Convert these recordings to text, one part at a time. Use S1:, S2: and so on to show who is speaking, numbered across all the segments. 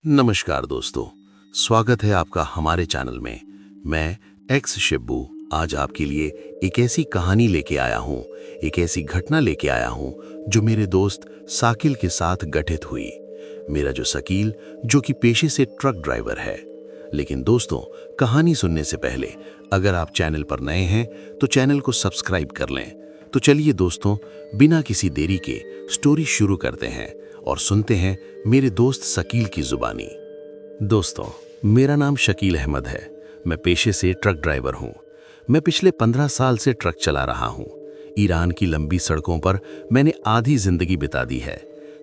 S1: नमस्कार दोस्तों, स्वागत है आपका हमारे चैनल में। मैं एक्स शिब्बू आज आपके लिए एक ऐसी कहानी लेके आया हूँ, एक ऐसी घटना लेके आया हूँ जो मेरे दोस्त साकिल के साथ घटित हुई। मेरा जो शकील जो कि पेशे से ट्रक ड्राइवर है। लेकिन दोस्तों, कहानी सुनने से पहले अगर आप चैनल पर नए हैं तो चैनल को सब्सक्राइब कर लें। तो चलिए दोस्तों, बिना किसी देरी के स्टोरी शुरू करते हैं और सुनते हैं मेरे दोस्त शकील की जुबानी। दोस्तों, मेरा नाम शकील अहमद है। मैं पेशे से ट्रक ड्राइवर हूँ। मैं पिछले 15 साल से ट्रक चला रहा हूँ। ईरान की लंबी सड़कों पर मैंने आधी जिंदगी बिता दी है।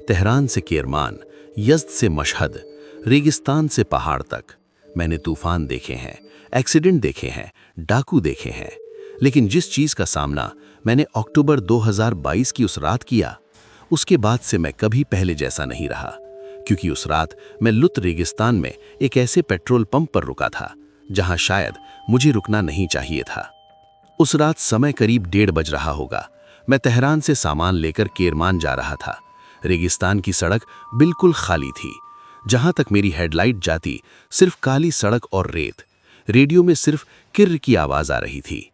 S1: तेहरान से केरमान, यज़्द से मशहद, रेगिस्तान से पहाड़ तक। मैंने तूफान देखे हैं, एक्सीडेंट देखे हैं, डाकू देखे हैं। लेकिन जिस चीज़ का सामना मैंने अक्टूबर 2022 की उस रात किया, उसके बाद से मैं कभी पहले जैसा नहीं रहा। क्योंकि उस रात मैं लुत रेगिस्तान में एक ऐसे पेट्रोल पंप पर रुका था जहां शायद मुझे रुकना नहीं चाहिए था। उस रात समय करीब 1:30 बज रहा होगा। मैं तेहरान से सामान लेकर केरमान जा रहा था। रेगिस्तान की सड़क बिल्कुल खाली थी। जहां तक मेरी हेडलाइट जाती, सिर्फ काली सड़क और रेत। रेडियो में सिर्फ किर्र की आवाज आ रही थी।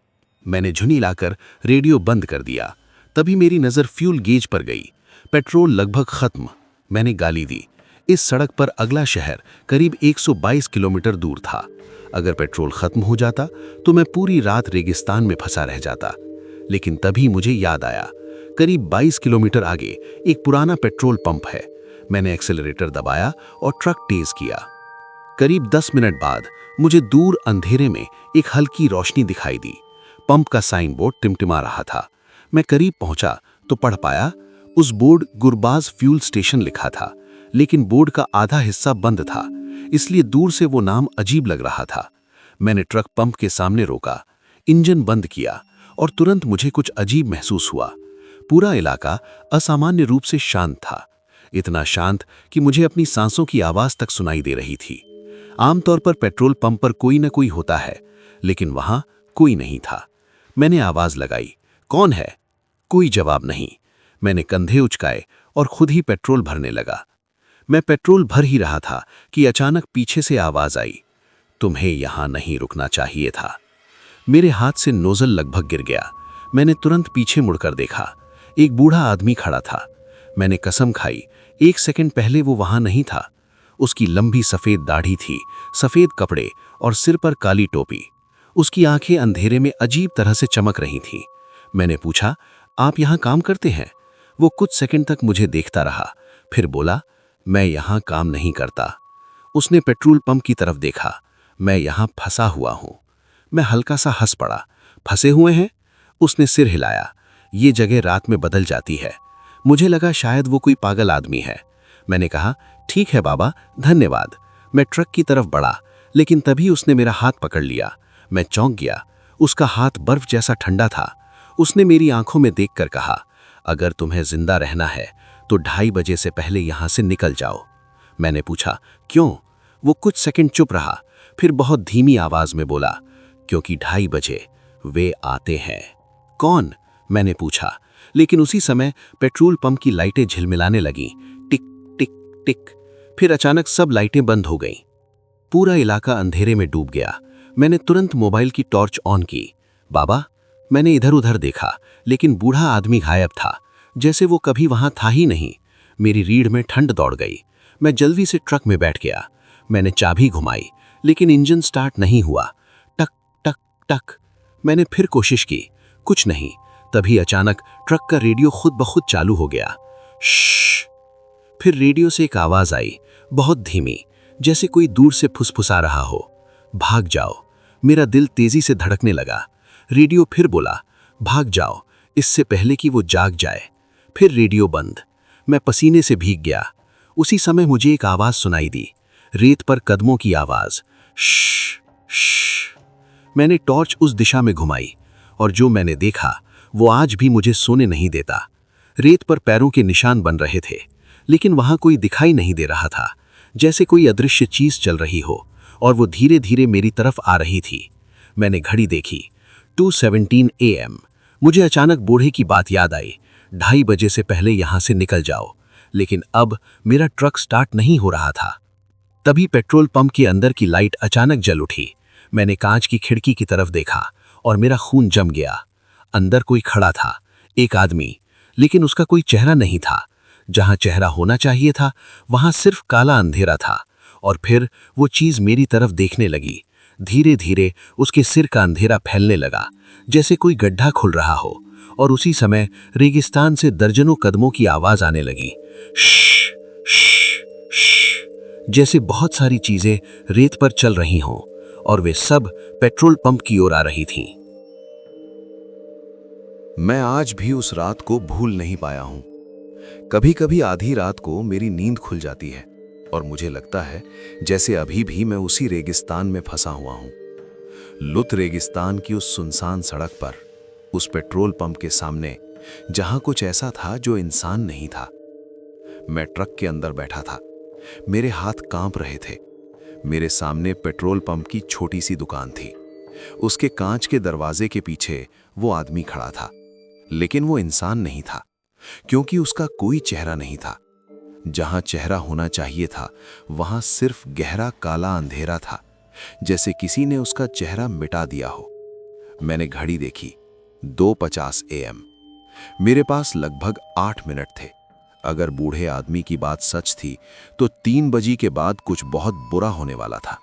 S1: मैंने झुनी लाकर रेडियो बंद कर दिया। तभी मेरी नजर फ्यूल गेज पर गई। पेट्रोल लगभग खत्म। मैंने गाली दी। इस सड़क पर अगला शहर करीब 122 किलोमीटर दूर था। अगर पेट्रोल खत्म हो जाता तो मैं पूरी रात रेगिस्तान में फंसा रह जाता। लेकिन तभी मुझे याद आया, करीब 22 किलोमीटर आगे एक पुराना पेट्रोल पंप है। मैंने एक्सेलरेटर दबाया और ट्रक तेज किया। करीब 10 मिनट बाद मुझे दूर अंधेरे में एक हल्की रोशनी दिखाई दी। पंप का साइन बोर्ड टिमटिमा रहा था। मैं करीब पहुंचा तो पढ़ पाया। उस बोर्ड गुरबाज फ्यूल स्टेशन लिखा था, लेकिन बोर्ड का आधा हिस्सा बंद था, इसलिए दूर से वो नाम अजीब लग रहा था। मैंने ट्रक पंप के सामने रोका, इंजन बंद किया और तुरंत मुझे कुछ अजीब महसूस हुआ। पूरा इलाका असामान्य रूप से शांत था। इतना शांत कि मुझे अपनी सांसों की आवाज तक सुनाई दे रही थी। आमतौर पर पेट्रोल पंप पर कोई न कोई होता है, लेकिन वहां कोई नहीं था। मैंने आवाज लगाई, कौन है? कोई जवाब नहीं। मैंने कंधे उचकाए और खुद ही पेट्रोल भरने लगा। मैं पेट्रोल भर ही रहा था कि अचानक पीछे से आवाज आई, तुम्हें यहां नहीं रुकना चाहिए था। मेरे हाथ से नोजल लगभग गिर गया। मैंने तुरंत पीछे मुड़कर देखा। एक बूढ़ा आदमी खड़ा था। मैंने कसम खाई, 1 सेकंड पहले वो वहां नहीं था। उसकी लंबी सफेद दाढ़ी थी, सफेद कपड़े और सिर पर काली टोपी। उसकी आंखें अंधेरे में अजीब तरह से चमक रही थीं। मैंने पूछा, आप यहां काम करते हैं? वो कुछ सेकंड तक मुझे देखता रहा, फिर बोला, मैं यहां काम नहीं करता। उसने पेट्रोल पंप की तरफ देखा। मैं यहां फंसा हुआ हूं। मैं हल्का सा हंस पड़ा। फंसे हुए हैं? उसने सिर हिलाया। ये जगह रात में बदल जाती है। मुझे लगा शायद वो कोई पागल आदमी है। मैंने कहा, ठीक है बाबा, धन्यवाद। मैं ट्रक की तरफ बढ़ा, लेकिन तभी उसने मेरा हाथ पकड़ लिया। मैं चौंक गया। उसका हाथ बर्फ जैसा ठंडा था। उसने मेरी आंखों में देखकर कहा, अगर तुम्हें जिंदा रहना है तो 2:30 बजे से पहले यहां से निकल जाओ। मैंने पूछा, क्यों? वो कुछ सेकंड चुप रहा, फिर बहुत धीमी आवाज में बोला, क्योंकि 2:30 बजे वे आते हैं। कौन? मैंने पूछा। लेकिन उसी समय पेट्रोल पंप की लाइटें झिलमिलाने लगीं, टिक टिक टिक। फिर अचानक सब लाइटें बंद हो गईं। पूरा इलाका अंधेरे में डूब गया। मैंने तुरंत मोबाइल की टॉर्च ऑन की। बाबा, मैंने इधर उधर देखा, लेकिन बूढ़ा आदमी गायब था, जैसे वो कभी वहां था ही नहीं। मेरी रीढ़ में ठंड दौड़ गई। मैं जल्दी से ट्रक में बैठ गया। मैंने चाबी घुमाई, लेकिन इंजन स्टार्ट नहीं हुआ। टक टक टक। मैंने फिर कोशिश की, कुछ नहीं। तभी अचानक ट्रक का रेडियो खुद ब खुद चालू हो गया। श्श। फिर रेडियो से एक आवाज आई, बहुत धीमी, जैसे कोई दूर से फुसफुसा रहा हो, भाग जाओ। मेरा दिल तेजी से धड़कने लगा। रेडियो फिर बोला, भाग जाओ, इससे पहले कि वो जाग जाए। फिर रेडियो बंद। मैं पसीने से भीग गया। उसी समय मुझे एक आवाज सुनाई दी, रेत पर कदमों की आवाज, श्श श्श। मैंने टॉर्च उस दिशा में घुमाई और जो मैंने देखा वो आज भी मुझे सोने नहीं देता। रेत पर पैरों के निशान बन रहे थे, लेकिन वहां कोई दिखाई नहीं दे रहा था, जैसे कोई अदृश्य चीज चल रही हो, और वो धीरे धीरे मेरी तरफ आ रही थी। मैंने घड़ी देखी, 2:17 AM। मुझे अचानक बूढ़े की बात याद आई, 2:30 बजे से पहले यहां से निकल जाओ। लेकिन अब मेरा ट्रक स्टार्ट नहीं हो रहा था।
S2: तभी पेट्रोल पंप के अंदर की लाइट अचानक जल उठी। मैंने कांच की खिड़की की तरफ देखा और मेरा खून जम गया। अंदर कोई खड़ा था, एक आदमी, लेकिन उसका कोई चेहरा नहीं था। जहां चेहरा होना चाहिए था वहां सिर्फ काला अंधेरा था। और फिर वो चीज मेरी तरफ देखने लगी। धीरे धीरे उसके सिर का अंधेरा फैलने लगा, जैसे कोई गड्ढा खुल रहा हो। और उसी समय रेगिस्तान से दर्जनों कदमों की आवाज आने लगी। श्श, श्श, श्श, जैसे बहुत सारी चीजें रेत पर चल रही हों, और वे सब पेट्रोल पंप की ओर आ रही थीं।
S1: मैं आज भी उस रात को भूल नहीं पाया हूं। कभी कभी आधी रात को मेरी नींद खुल जाती है और मुझे लगता है जैसे अभी भी मैं उसी रेगिस्तान में फंसा हुआ हूं। लुत रेगिस्तान की उस सुनसान सड़क पर, उस पेट्रोल पंप के सामने, जहां कुछ ऐसा था जो इंसान नहीं था। मैं ट्रक के अंदर बैठा था, मेरे हाथ कांप रहे थे। मेरे सामने पेट्रोल पंप की छोटी सी दुकान थी। उसके कांच के दरवाजे के पीछे वो आदमी खड़ा था, लेकिन वो इंसान नहीं था, क्योंकि उसका कोई चेहरा नहीं था। जहां चेहरा होना चाहिए था वहां सिर्फ गहरा काला अंधेरा था, जैसे किसी ने उसका चेहरा मिटा दिया हो। मैंने घड़ी देखी, 2:50 AM। मेरे पास लगभग 8 मिनट थे। अगर बूढ़े आदमी की बात सच थी तो 3 बजे के बाद कुछ बहुत बुरा होने वाला था।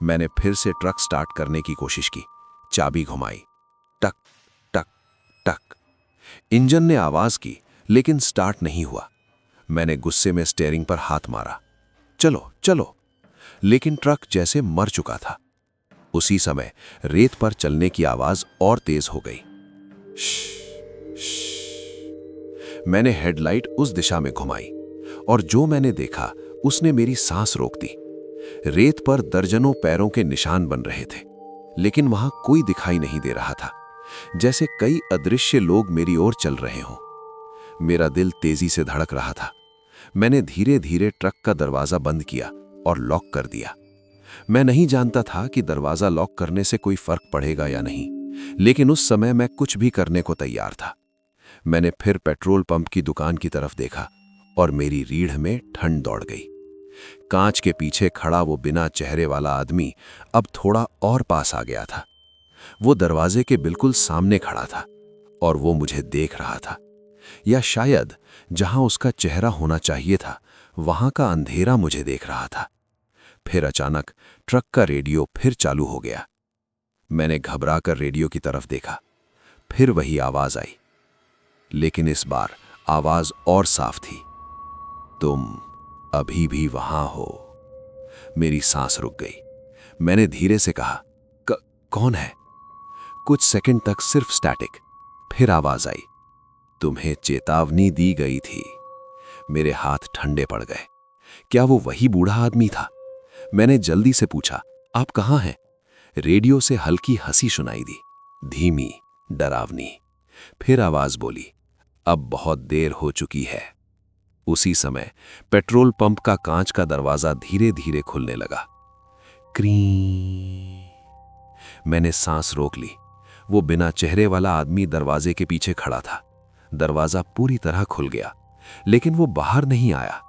S1: मैंने फिर से ट्रक स्टार्ट करने की कोशिश की, चाबी घुमाई, टक टक टक। इंजन ने आवाज की, लेकिन स्टार्ट नहीं हुआ। मैंने गुस्से में स्टीयरिंग पर हाथ मारा, चलो चलो, लेकिन ट्रक जैसे मर चुका था। उसी समय रेत पर चलने की आवाज और तेज हो गई। मैंने हेडलाइट उस दिशा में घुमाई और जो मैंने देखा उसने मेरी सांस रोक दी। रेत पर दर्जनों पैरों के निशान बन रहे थे, लेकिन वहां कोई दिखाई नहीं दे रहा था, जैसे कई अदृश्य लोग मेरी ओर चल रहे हों। मेरा दिल तेजी से धड़क रहा था। मैंने धीरे धीरे ट्रक का दरवाजा बंद किया और लॉक कर दिया। मैं नहीं जानता था कि दरवाजा लॉक करने से कोई फर्क पड़ेगा या नहीं, लेकिन उस समय मैं कुछ भी करने को तैयार था। मैंने फिर पेट्रोल पंप की दुकान की तरफ देखा और मेरी रीढ़ में ठंड दौड़ गई। कांच के पीछे खड़ा वो बिना चेहरे वाला आदमी अब थोड़ा और पास आ गया था। वो दरवाजे के बिल्कुल सामने खड़ा था और वो मुझे देख रहा था, या शायद जहां उसका चेहरा होना चाहिए था वहां का अंधेरा मुझे देख रहा था। फिर अचानक ट्रक का रेडियो फिर चालू हो गया। मैंने घबराकर रेडियो की तरफ देखा। फिर वही आवाज आई, लेकिन इस बार आवाज और साफ थी। तुम अभी भी वहां हो। मेरी सांस रुक गई। मैंने धीरे से कहा, कौन है? कुछ सेकंड तक सिर्फ स्टैटिक। फिर आवाज आई, तुम्हें चेतावनी दी गई थी। मेरे हाथ ठंडे पड़ गए। क्या वो वही बूढ़ा आदमी था? मैंने जल्दी से पूछा, आप कहां हैं? रेडियो से हल्की हंसी सुनाई दी, धीमी, डरावनी। फिर आवाज बोली, अब बहुत देर हो चुकी है। उसी समय पेट्रोल पंप का कांच का दरवाजा धीरे धीरे खुलने लगा। क्री। मैंने सांस रोक ली। वो बिना चेहरे वाला आदमी दरवाजे के पीछे खड़ा था। दरवाजा पूरी तरह खुल गया, लेकिन वो बाहर नहीं आया।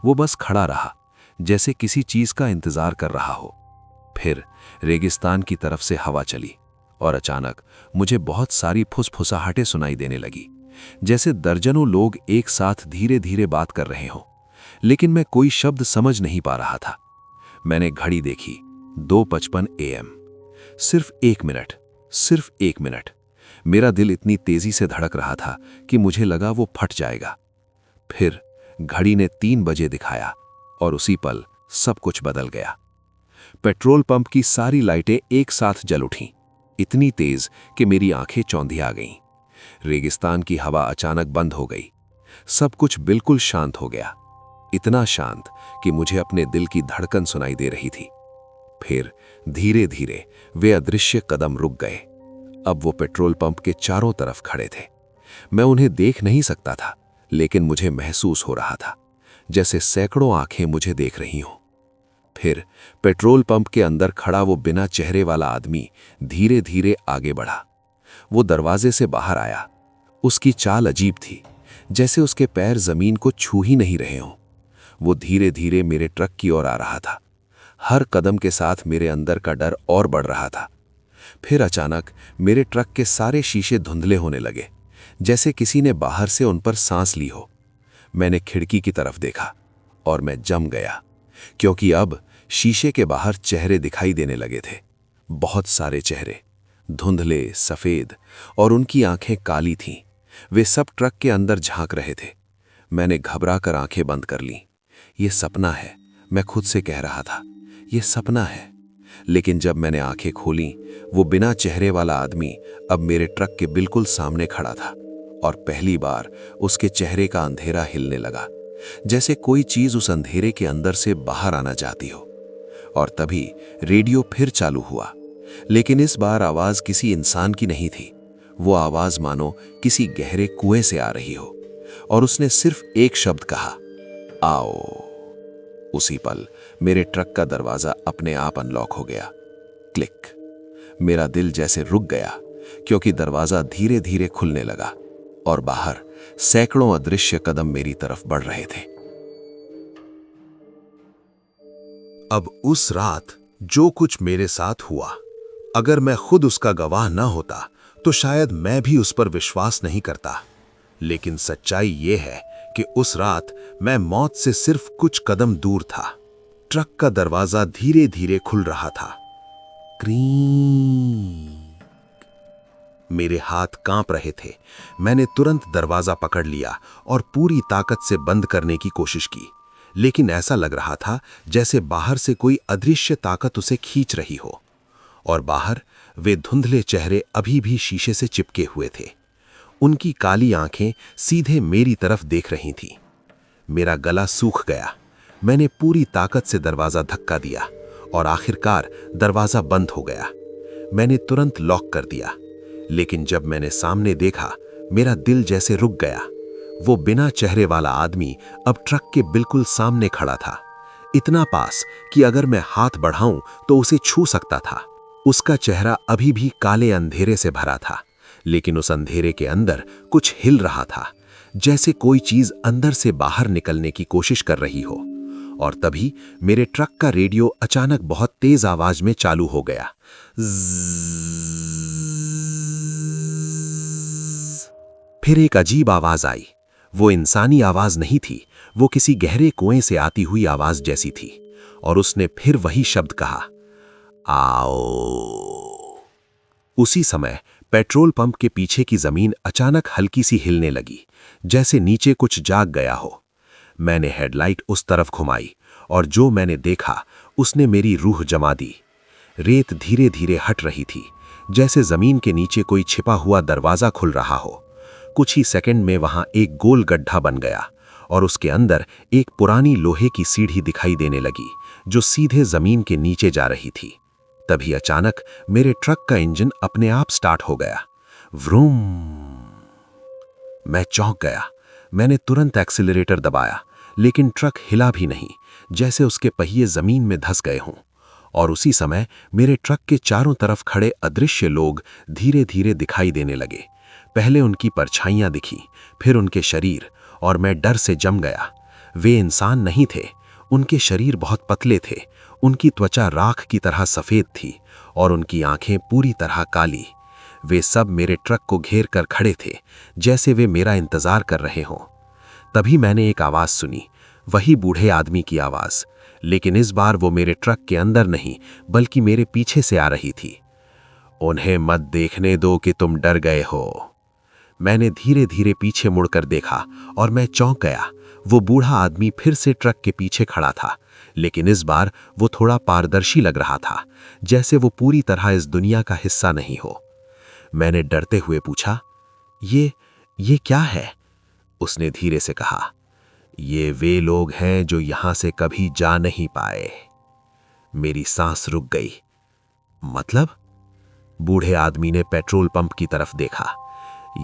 S1: वो बस खड़ा रहा, जैसे किसी चीज का इंतजार कर रहा हो। फिर रेगिस्तान की तरफ से हवा चली और अचानक मुझे बहुत सारी फुसफुसाहटें सुनाई देने लगी, जैसे दर्जनों लोग एक साथ धीरे धीरे बात कर रहे हों, लेकिन मैं कोई शब्द समझ नहीं पा रहा था। मैंने घड़ी देखी, 2:55 AM। सिर्फ 1 मिनट, सिर्फ 1 मिनट। मेरा दिल इतनी तेजी से धड़क रहा था कि मुझे लगा वो फट जाएगा। फिर घड़ी ने 3 बजे दिखाया और उसी पल सब कुछ बदल गया। पेट्रोल पंप की सारी लाइटें एक साथ जल उठीं, इतनी तेज कि मेरी आंखें चौंधिया गईं। रेगिस्तान की हवा अचानक बंद हो गई। सब कुछ बिल्कुल शांत हो गया, इतना शांत कि मुझे अपने दिल की धड़कन सुनाई दे रही थी। फिर धीरे धीरे वे अदृश्य कदम रुक गए। अब वो पेट्रोल पंप के चारों तरफ खड़े थे। मैं उन्हें देख नहीं सकता था, लेकिन मुझे महसूस हो रहा था जैसे सैकड़ों आंखें मुझे देख रही हों। फिर पेट्रोल पंप के अंदर खड़ा वो बिना चेहरे वाला आदमी धीरे धीरे आगे बढ़ा। वो दरवाजे से बाहर आया। उसकी चाल अजीब थी, जैसे उसके पैर जमीन को छू ही नहीं रहे हों। वो धीरे धीरे मेरे ट्रक की ओर आ रहा था,
S2: हर कदम के साथ मेरे अंदर का डर और बढ़ रहा था। फिर अचानक मेरे ट्रक के सारे शीशे धुंधले होने लगे, जैसे किसी ने बाहर से उन पर सांस ली हो। मैंने खिड़की की तरफ देखा और मैं जम गया, क्योंकि अब शीशे के बाहर चेहरे दिखाई देने लगे थे। बहुत सारे चेहरे, धुंधले, सफेद, और उनकी आंखें काली थीं। वे सब ट्रक के अंदर झांक रहे थे। मैंने घबराकर आंखें बंद कर लीं। ये सपना है, मैं खुद से कह रहा था, ये सपना है। लेकिन जब मैंने आंखें खोलीं, वो बिना चेहरे वाला आदमी अब मेरे ट्रक के बिल्कुल सामने खड़ा था, और पहली बार उसके चेहरे का अंधेरा हिलने लगा, जैसे कोई चीज उस अंधेरे के अंदर से बाहर आना चाहती हो। और तभी रेडियो फिर चालू हुआ, लेकिन इस बार आवाज किसी इंसान की नहीं थी। वो आवाज मानो किसी गहरे कुएं से आ रही हो, और उसने सिर्फ एक शब्द कहा, आओ। उसी पल मेरे ट्रक का दरवाजा अपने आप अनलॉक हो गया। क्लिक। मेरा दिल जैसे रुक गया, क्योंकि दरवाजा धीरे धीरे खुलने लगा और बाहर सैकड़ों अदृश्य कदम मेरी तरफ बढ़ रहे थे।
S1: अब उस रात जो कुछ मेरे साथ हुआ, अगर मैं खुद उसका गवाह न होता तो शायद मैं भी उस पर विश्वास नहीं करता। लेकिन सच्चाई ये है कि उस रात मैं मौत से सिर्फ कुछ कदम दूर था। ट्रक का दरवाजा धीरे धीरे खुल रहा था। क्रीं। मेरे हाथ कांप रहे थे। मैंने तुरंत दरवाजा पकड़ लिया और पूरी ताकत से बंद करने की कोशिश की, लेकिन ऐसा लग रहा था जैसे बाहर से कोई अदृश्य ताकत उसे खींच रही हो। और बाहर वे धुंधले चेहरे अभी भी शीशे से चिपके हुए थे। उनकी काली आंखें सीधे मेरी तरफ देख रही थीं। मेरा गला सूख गया। मैंने पूरी ताकत से दरवाजा धक्का दिया और आखिरकार दरवाजा बंद हो गया। मैंने तुरंत लॉक कर दिया, लेकिन जब मैंने सामने देखा, मेरा दिल जैसे रुक गया। वो बिना चेहरे वाला आदमी अब ट्रक के बिल्कुल सामने खड़ा था, इतना पास कि अगर मैं हाथ बढ़ाऊं तो उसे छू सकता था। उसका चेहरा अभी भी काले अंधेरे से भरा था, लेकिन उस अंधेरे के अंदर कुछ हिल रहा था, जैसे कोई चीज अंदर से बाहर निकलने की कोशिश कर रही हो। और तभी मेरे ट्रक का रेडियो अचानक बहुत तेज आवाज में चालू हो गया। फिर एक अजीब आवाज आई। वो इंसानी आवाज नहीं थी, वो किसी गहरे कुएं से आती हुई आवाज जैसी थी। और उसने फिर वही शब्द कहा, आओ। उसी समय पेट्रोल पंप के पीछे की जमीन अचानक हल्की सी हिलने लगी, जैसे नीचे कुछ जाग गया हो। मैंने हेडलाइट उस तरफ घुमाई और जो मैंने देखा उसने मेरी रूह जमा दी। रेत धीरे धीरे हट रही थी, जैसे जमीन के नीचे कोई छिपा हुआ दरवाजा खुल रहा हो। कुछ ही सेकंड में वहां एक गोल गड्ढा बन गया और उसके अंदर एक पुरानी लोहे की सीढ़ी दिखाई देने लगी, जो सीधे जमीन के नीचे जा रही थी। तभी अचानक मेरे ट्रक का इंजन अपने आप स्टार्ट हो गया। व्रूम। मैं चौंक गया। मैंने तुरंत एक्सीलरेटर दबाया, लेकिन ट्रक हिला भी नहीं, जैसे उसके पहिए जमीन में धंस गए हों। और उसी समय मेरे ट्रक के चारों तरफ खड़े अदृश्य लोग धीरे धीरे दिखाई देने लगे। पहले उनकी परछाइयां दिखी, फिर उनके शरीर, और मैं डर से जम गया। वे इंसान नहीं थे। उनके शरीर बहुत पतले थे, उनकी त्वचा राख की तरह सफेद थी और उनकी आंखें पूरी तरह काली। वे सब मेरे ट्रक को घेर कर खड़े थे, जैसे वे मेरा इंतजार कर रहे हों। तभी मैंने एक आवाज सुनी, वही बूढ़े आदमी की आवाज, लेकिन इस बार वो मेरे ट्रक के अंदर नहीं, बल्कि मेरे पीछे से आ रही थी। उन्हें मत देखने दो कि तुम डर गए हो। मैंने धीरे धीरे पीछे मुड़कर देखा और मैं चौंक गया। वो बूढ़ा आदमी फिर से ट्रक के पीछे खड़ा था, लेकिन इस बार वो थोड़ा पारदर्शी लग रहा था, जैसे वो पूरी तरह इस दुनिया का हिस्सा नहीं हो। मैंने डरते हुए पूछा, ये क्या है? उसने धीरे से कहा, ये वे लोग हैं जो यहां से कभी जा नहीं पाए। मेरी सांस रुक गई। मतलब? बूढ़े आदमी ने पेट्रोल पंप की तरफ देखा।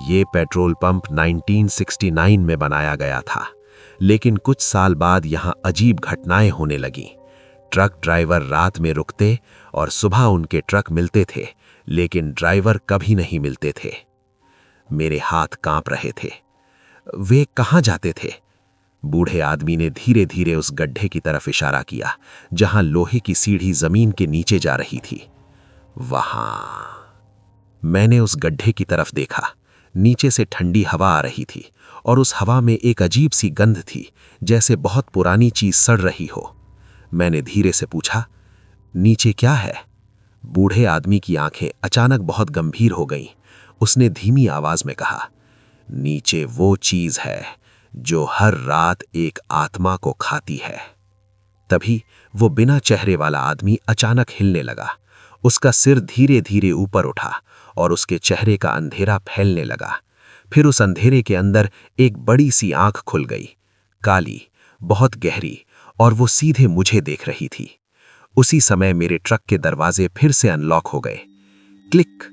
S1: ये पेट्रोल पंप 1969 में बनाया गया था, लेकिन कुछ साल बाद यहां अजीब घटनाएं होने लगीं। ट्रक ड्राइवर रात में रुकते और सुबह उनके ट्रक मिलते थे, लेकिन ड्राइवर कभी नहीं मिलते थे। मेरे हाथ कांप रहे थे। वे कहां जाते थे?
S2: बूढ़े आदमी ने धीरे धीरे उस गड्ढे की तरफ इशारा किया जहां लोहे की सीढ़ी जमीन के नीचे जा रही थी। वहां मैंने उस गड्ढे की तरफ देखा। नीचे से ठंडी हवा आ रही थी और उस हवा में एक अजीब सी गंध थी, जैसे बहुत पुरानी चीज सड़ रही हो। मैंने धीरे से पूछा, नीचे क्या है? बूढ़े आदमी की आंखें अचानक बहुत गंभीर हो गईं। उसने धीमी आवाज में कहा, नीचे वो चीज है जो हर रात एक आत्मा को खाती है। तभी वो बिना चेहरे वाला आदमी अचानक हिलने लगा। उसका सिर धीरे धीरे ऊपर उठा और उसके चेहरे का अंधेरा फैलने लगा। फिर उस अंधेरे के अंदर एक बड़ी सी आंख खुल गई, काली, बहुत गहरी, और वो सीधे मुझे देख रही थी। उसी समय मेरे ट्रक के दरवाजे फिर से अनलॉक हो गए। क्लिक।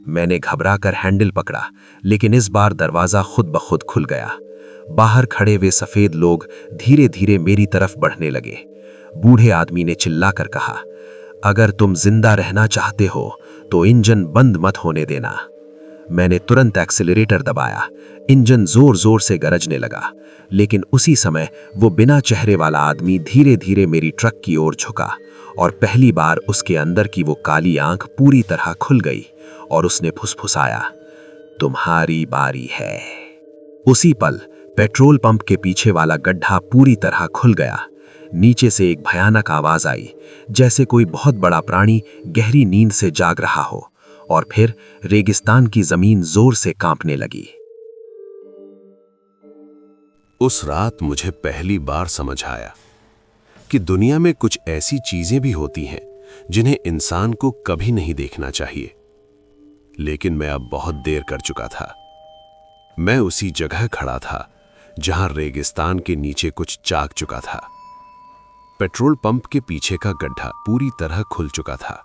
S2: मैंने घबराकर हैंडल पकड़ा, लेकिन इस बार दरवाजा खुद ब खुद खुल गया। बाहर खड़े वे सफेद लोग धीरे धीरे मेरी तरफ बढ़ने लगे। बूढ़े आदमी ने चिल्लाकर कहा, अगर तुम जिंदा रहना चाहते हो तो इंजन बंद मत होने देना। मैंने तुरंत एक्सीलरेटर दबाया। इंजन जोर जोर से गरजने लगा, लेकिन उसी समय वो बिना चेहरे वाला आदमी धीरे धीरे मेरी ट्रक की ओर झुका और पहली बार उसके अंदर की वो काली आंख पूरी तरह खुल गई और उसने फुसफुसाया, तुम्हारी बारी है। उसी पल पेट्रोल पंप के पीछे वाला गड्ढा पूरी तरह खुल गया। नीचे से एक भयानक आवाज आई, जैसे कोई बहुत बड़ा प्राणी गहरी नींद से जाग रहा हो, और फिर रेगिस्तान की जमीन जोर से कांपने लगी।
S1: उस रात मुझे पहली बार समझ आया कि दुनिया में कुछ ऐसी चीजें भी होती हैं जिन्हें इंसान को कभी नहीं देखना चाहिए। लेकिन मैं अब बहुत देर कर चुका था। मैं उसी जगह खड़ा था जहां रेगिस्तान के नीचे कुछ जाग चुका था। पेट्रोल पंप के पीछे का गड्ढा पूरी तरह खुल चुका था।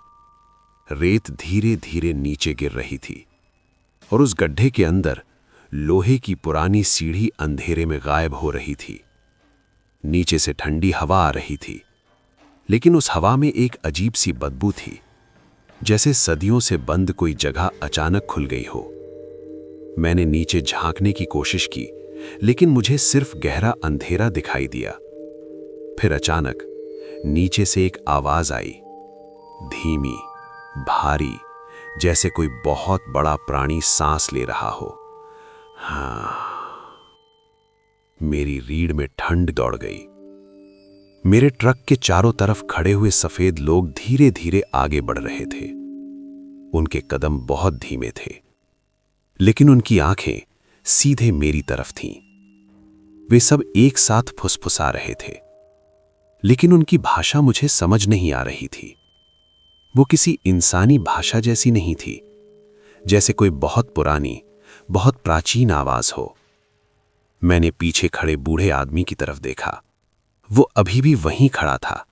S1: रेत धीरे धीरे नीचे गिर रही थी और उस गड्ढे के अंदर लोहे की पुरानी सीढ़ी अंधेरे में गायब हो रही थी। नीचे से ठंडी हवा आ रही थी, लेकिन उस हवा में एक अजीब सी बदबू थी, जैसे सदियों से बंद कोई जगह अचानक खुल गई हो। मैंने नीचे झांकने की कोशिश की, लेकिन मुझे सिर्फ गहरा अंधेरा दिखाई दिया। फिर अचानक नीचे से एक आवाज आई, धीमी, भारी, जैसे कोई बहुत बड़ा प्राणी सांस ले रहा हो। हाँ, मेरी रीढ़ में ठंड दौड़ गई। मेरे ट्रक के चारों तरफ खड़े हुए सफेद लोग धीरे धीरे आगे बढ़ रहे थे। उनके कदम बहुत धीमे थे, लेकिन उनकी आंखें सीधे मेरी तरफ थीं। वे सब एक साथ फुसफुसा रहे थे, लेकिन उनकी भाषा मुझे समझ नहीं आ रही थी। वो किसी इंसानी भाषा जैसी नहीं थी, जैसे कोई बहुत पुरानी, बहुत प्राचीन आवाज हो। मैंने पीछे खड़े बूढ़े आदमी की तरफ देखा। वो अभी भी वहीं खड़ा था,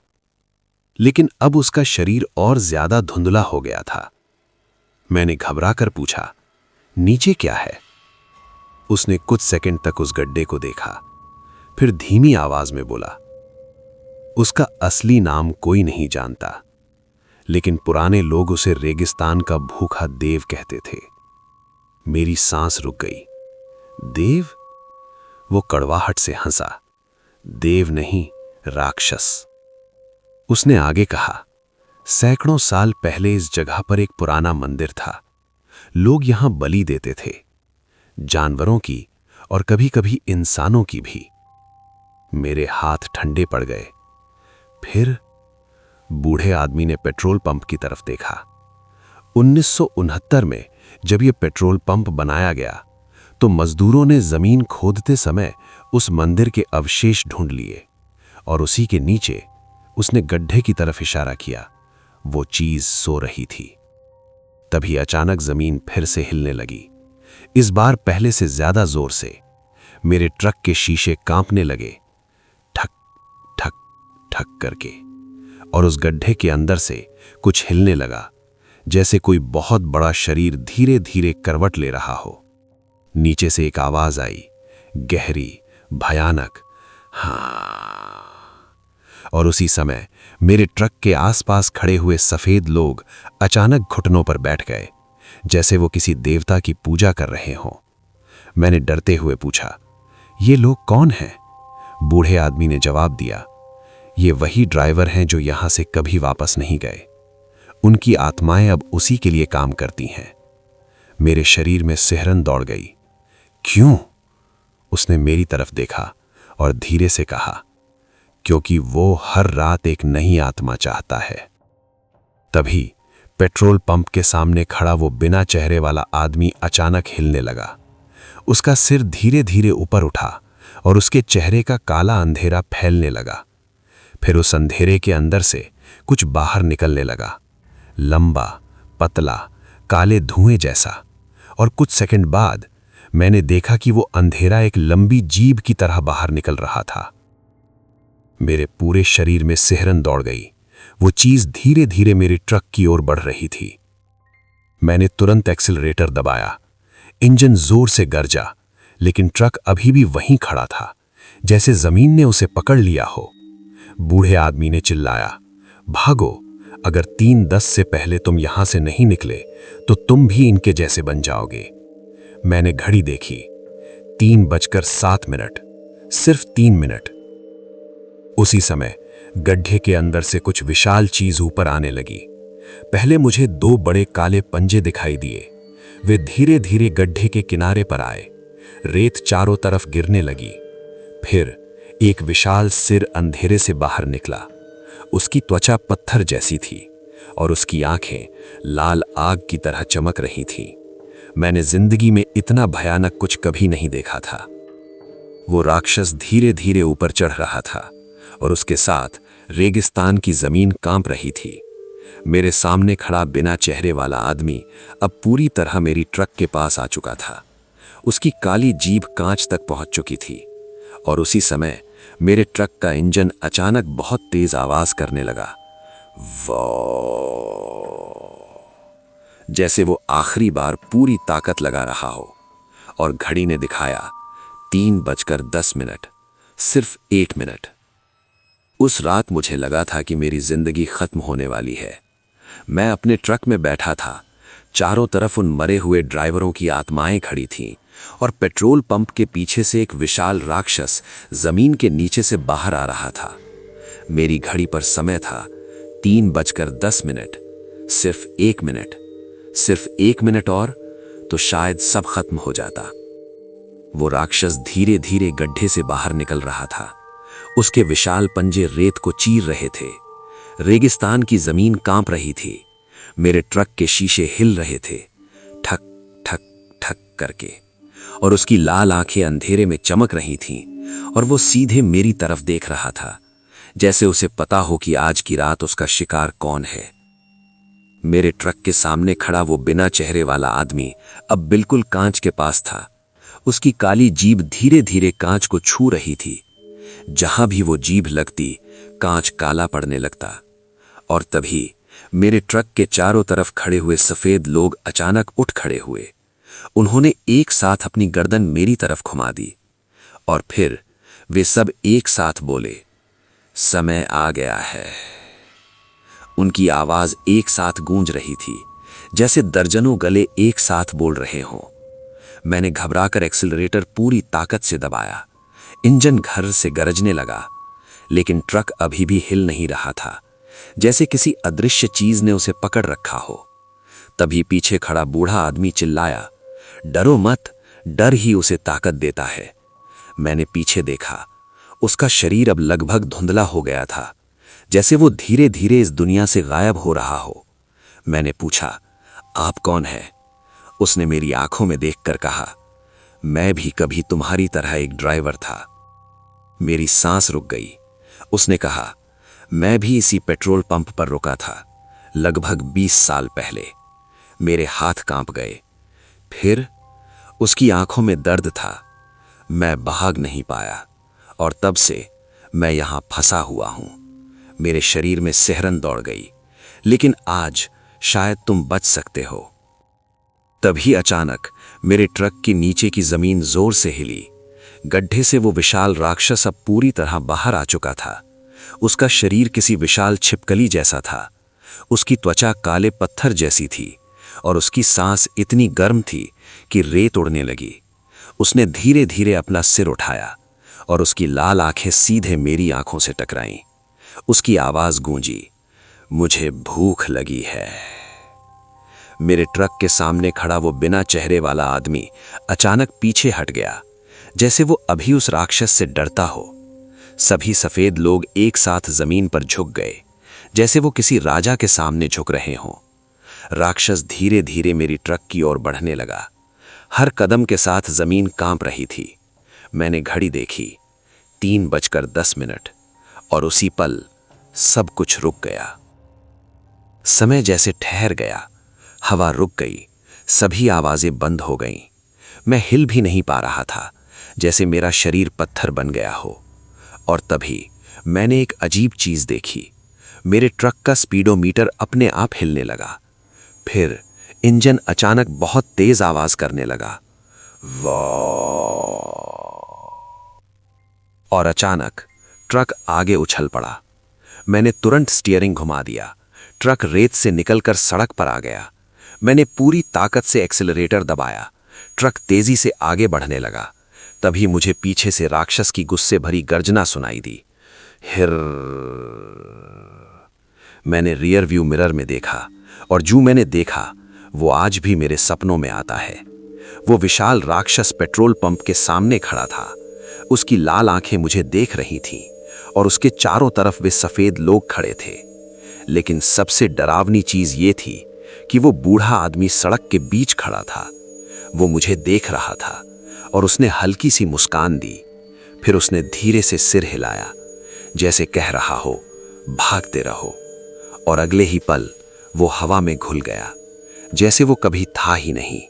S1: लेकिन अब उसका शरीर और ज्यादा धुंधला हो गया था। मैंने घबराकर पूछा, नीचे क्या है? उसने कुछ सेकंड तक उस गड्ढे को देखा, फिर धीमी आवाज में बोला, उसका असली नाम कोई नहीं जानता, लेकिन पुराने लोग उसे रेगिस्तान का भूखा देव कहते थे। मेरी सांस रुक गई। देव? वो कड़वाहट से हंसा। देव नहीं, राक्षस। उसने आगे कहा, सैकड़ों साल पहले इस जगह पर एक पुराना मंदिर था। लोग यहां बलि देते थे, जानवरों की और कभी-कभी इंसानों की भी। मेरे हाथ ठंडे पड़ गए। फिर बूढ़े आदमी ने पेट्रोल पंप की तरफ देखा। 1969 में जब यह पेट्रोल पंप बनाया गया, तो मजदूरों ने जमीन खोदते समय उस मंदिर के अवशेष ढूंढ लिए और उसी के नीचे उसने गड्ढे की तरफ इशारा किया। वो चीज सो रही थी। तभी अचानक जमीन फिर से हिलने लगी, इस बार पहले से ज्यादा जोर से। मेरे ट्रक के शीशे कांपने लगे, ठक ठक ठक करके, और उस गड्ढे के अंदर से कुछ हिलने लगा, जैसे कोई बहुत बड़ा शरीर धीरे धीरे करवट ले रहा हो। नीचे से एक आवाज आई, गहरी, भयानक, हाँ। और उसी समय मेरे ट्रक के आसपास खड़े हुए सफेद लोग अचानक घुटनों पर बैठ गए, जैसे वो किसी देवता की पूजा कर रहे हों। मैंने डरते हुए पूछा, ये लोग कौन हैं?
S2: बूढ़े आदमी ने जवाब दिया, ये वही ड्राइवर हैं जो यहां से कभी वापस नहीं गए। उनकी आत्माएं अब उसी के लिए काम करती हैं। मेरे शरीर में सिहरन दौड़ गई। क्यों? उसने मेरी तरफ देखा और धीरे से कहा, क्योंकि वो हर रात एक नई आत्मा चाहता है। तभी पेट्रोल पंप के सामने खड़ा वो बिना चेहरे वाला आदमी अचानक हिलने लगा। उसका सिर धीरे धीरे ऊपर उठा और उसके चेहरे का काला अंधेरा फैलने लगा। फिर उस अंधेरे के अंदर से कुछ बाहर निकलने लगा, लंबा, पतला, काले धुएं जैसा। और कुछ सेकंड बाद मैंने देखा कि वो अंधेरा एक लंबी जीभ की तरह बाहर निकल रहा था। मेरे पूरे शरीर में सिहरन दौड़ गई। वो चीज धीरे धीरे मेरे ट्रक की ओर बढ़ रही थी। मैंने तुरंत एक्सीलरेटर दबाया। इंजन जोर से गरजा, लेकिन ट्रक अभी भी वहीं खड़ा था, जैसे जमीन ने उसे पकड़ लिया हो। बूढ़े आदमी ने चिल्लाया, भागो, अगर 3:10 से पहले तुम यहां से नहीं निकले तो तुम भी इनके जैसे बन जाओगे। मैंने घड़ी देखी, 3:07, सिर्फ 3 मिनट। उसी समय गड्ढे के अंदर से कुछ विशाल चीज ऊपर आने लगी। पहले मुझे 2 बड़े काले पंजे दिखाई दिए। वे धीरे धीरे गड्ढे के किनारे पर आए। रेत चारों तरफ गिरने लगी। फिर एक विशाल सिर अंधेरे से बाहर निकला। उसकी त्वचा पत्थर जैसी थी और उसकी आंखें लाल आग की तरह चमक रही थीं। मैंने जिंदगी में इतना भयानक कुछ कभी नहीं देखा था। वो राक्षस धीरे धीरे ऊपर चढ़ रहा था और उसके साथ रेगिस्तान की जमीन कांप रही थी। मेरे सामने खड़ा बिना चेहरे वाला आदमी अब पूरी तरह मेरी ट्रक के पास आ चुका था। उसकी काली जीभ कांच तक पहुंच चुकी थी और उसी समय मेरे ट्रक का इंजन अचानक बहुत तेज आवाज करने लगा, वो, जैसे वो आखिरी बार पूरी ताकत लगा रहा हो। और घड़ी ने दिखाया 3:10, सिर्फ 8 मिनट। उस रात मुझे लगा था कि मेरी जिंदगी खत्म होने वाली है। मैं अपने ट्रक में बैठा था। चारों तरफ उन मरे हुए ड्राइवरों की आत्माएं खड़ी थीं और पेट्रोल पंप के पीछे से एक विशाल राक्षस जमीन के नीचे से बाहर आ रहा था। मेरी घड़ी पर समय था 3:10, सिर्फ 1 मिनट, सिर्फ 1 मिनट और तो शायद सब खत्म हो जाता। वो राक्षस धीरे धीरे गड्ढे से बाहर निकल रहा था। उसके विशाल पंजे रेत को चीर रहे थे। रेगिस्तान की जमीन कांप रही थी। मेरे ट्रक के शीशे हिल रहे थे, ठक ठक ठक करके, और उसकी लाल आंखें अंधेरे में चमक रही थीं और वो सीधे मेरी तरफ देख रहा था, जैसे उसे पता हो कि आज की रात उसका शिकार कौन है। मेरे ट्रक के सामने खड़ा वो बिना चेहरे वाला आदमी अब बिल्कुल कांच के पास था। उसकी काली जीभ धीरे धीरे कांच को छू रही थी। जहां भी वो जीभ लगती, कांच काला पड़ने लगता। और तभी मेरे ट्रक के चारों तरफ खड़े हुए सफेद लोग अचानक उठ खड़े हुए। उन्होंने एक साथ अपनी गर्दन मेरी तरफ घुमा दी और फिर वे सब एक साथ बोले, समय आ गया है। उनकी आवाज एक साथ गूंज रही थी, जैसे दर्जनों गले एक साथ बोल रहे हों। मैंने घबराकर एक्सीलरेटर पूरी ताकत से दबाया। इंजन घर से गरजने लगा, लेकिन ट्रक अभी भी हिल नहीं रहा था, जैसे किसी अदृश्य चीज ने उसे पकड़ रखा हो। तभी पीछे खड़ा बूढ़ा आदमी चिल्लाया, डरो मत, डर ही उसे ताकत देता है। मैंने पीछे देखा। उसका शरीर अब लगभग धुंधला हो गया था, जैसे वो धीरे धीरे इस दुनिया से गायब हो रहा हो। मैंने पूछा, आप कौन हैं? उसने मेरी आंखों में देखकर कहा, मैं भी कभी तुम्हारी तरह एक ड्राइवर था। मेरी सांस रुक गई। उसने कहा, मैं भी इसी पेट्रोल पंप पर रुका था, लगभग 20 साल पहले। मेरे हाथ कांप गए। फिर उसकी आंखों में दर्द था। मैं भाग नहीं पाया और तब से मैं यहां फंसा हुआ हूं। मेरे शरीर में सिहरन दौड़ गई, लेकिन आज शायद तुम बच सकते हो। तभी अचानक मेरे ट्रक के नीचे की जमीन जोर से हिली। गड्ढे से वो विशाल राक्षस अब पूरी तरह बाहर आ चुका था। उसका शरीर किसी विशाल छिपकली जैसा था। उसकी त्वचा काले पत्थर जैसी थी और उसकी सांस इतनी गर्म थी कि रेत उड़ने लगी। उसने धीरे धीरे अपना सिर उठाया और उसकी लाल आंखें सीधे मेरी आंखों से टकराईं। उसकी आवाज गूंजी, मुझे भूख लगी है। मेरे ट्रक के सामने खड़ा वो बिना चेहरे वाला आदमी अचानक पीछे हट गया, जैसे वो अभी उस राक्षस से डरता हो। सभी सफेद लोग एक साथ जमीन पर झुक गए, जैसे वो किसी राजा के सामने झुक रहे हों। राक्षस धीरे धीरे मेरी ट्रक की ओर बढ़ने लगा। हर कदम के साथ जमीन कांप रही थी। मैंने घड़ी देखी, 3:10 और उसी पल सब कुछ रुक गया। समय जैसे ठहर गया, हवा रुक गई, सभी आवाजें बंद हो गईं। मैं हिल भी नहीं पा रहा था, जैसे मेरा शरीर पत्थर बन गया हो। और तभी मैंने एक अजीब चीज देखी। मेरे ट्रक का स्पीडोमीटर अपने आप हिलने लगा। फिर इंजन अचानक बहुत तेज आवाज करने लगा, वाह! और अचानक ट्रक आगे उछल पड़ा। मैंने तुरंत स्टीयरिंग घुमा दिया। ट्रक रेत से निकलकर सड़क पर आ गया। मैंने पूरी ताकत से एक्सीलरेटर दबाया। ट्रक तेजी से आगे बढ़ने लगा। तभी मुझे पीछे से राक्षस की गुस्से भरी गर्जना सुनाई दी, हिर। मैंने रियर व्यू मिरर में देखा, और जो मैंने देखा वो आज भी मेरे सपनों में आता है। वो विशाल राक्षस पेट्रोल पंप के सामने खड़ा था। उसकी लाल आंखें मुझे देख रही थीं, और उसके चारों तरफ वे सफेद लोग खड़े थे। लेकिन सबसे डरावनी चीज ये थी कि वो बूढ़ा आदमी सड़क के बीच खड़ा था। वो मुझे देख रहा था, और उसने हल्की सी मुस्कान दी। फिर उसने धीरे से सिर हिलाया, जैसे कह रहा हो, भागते रहो। और अगले ही पल वो हवा में घुल गया, जैसे वो कभी था ही नहीं।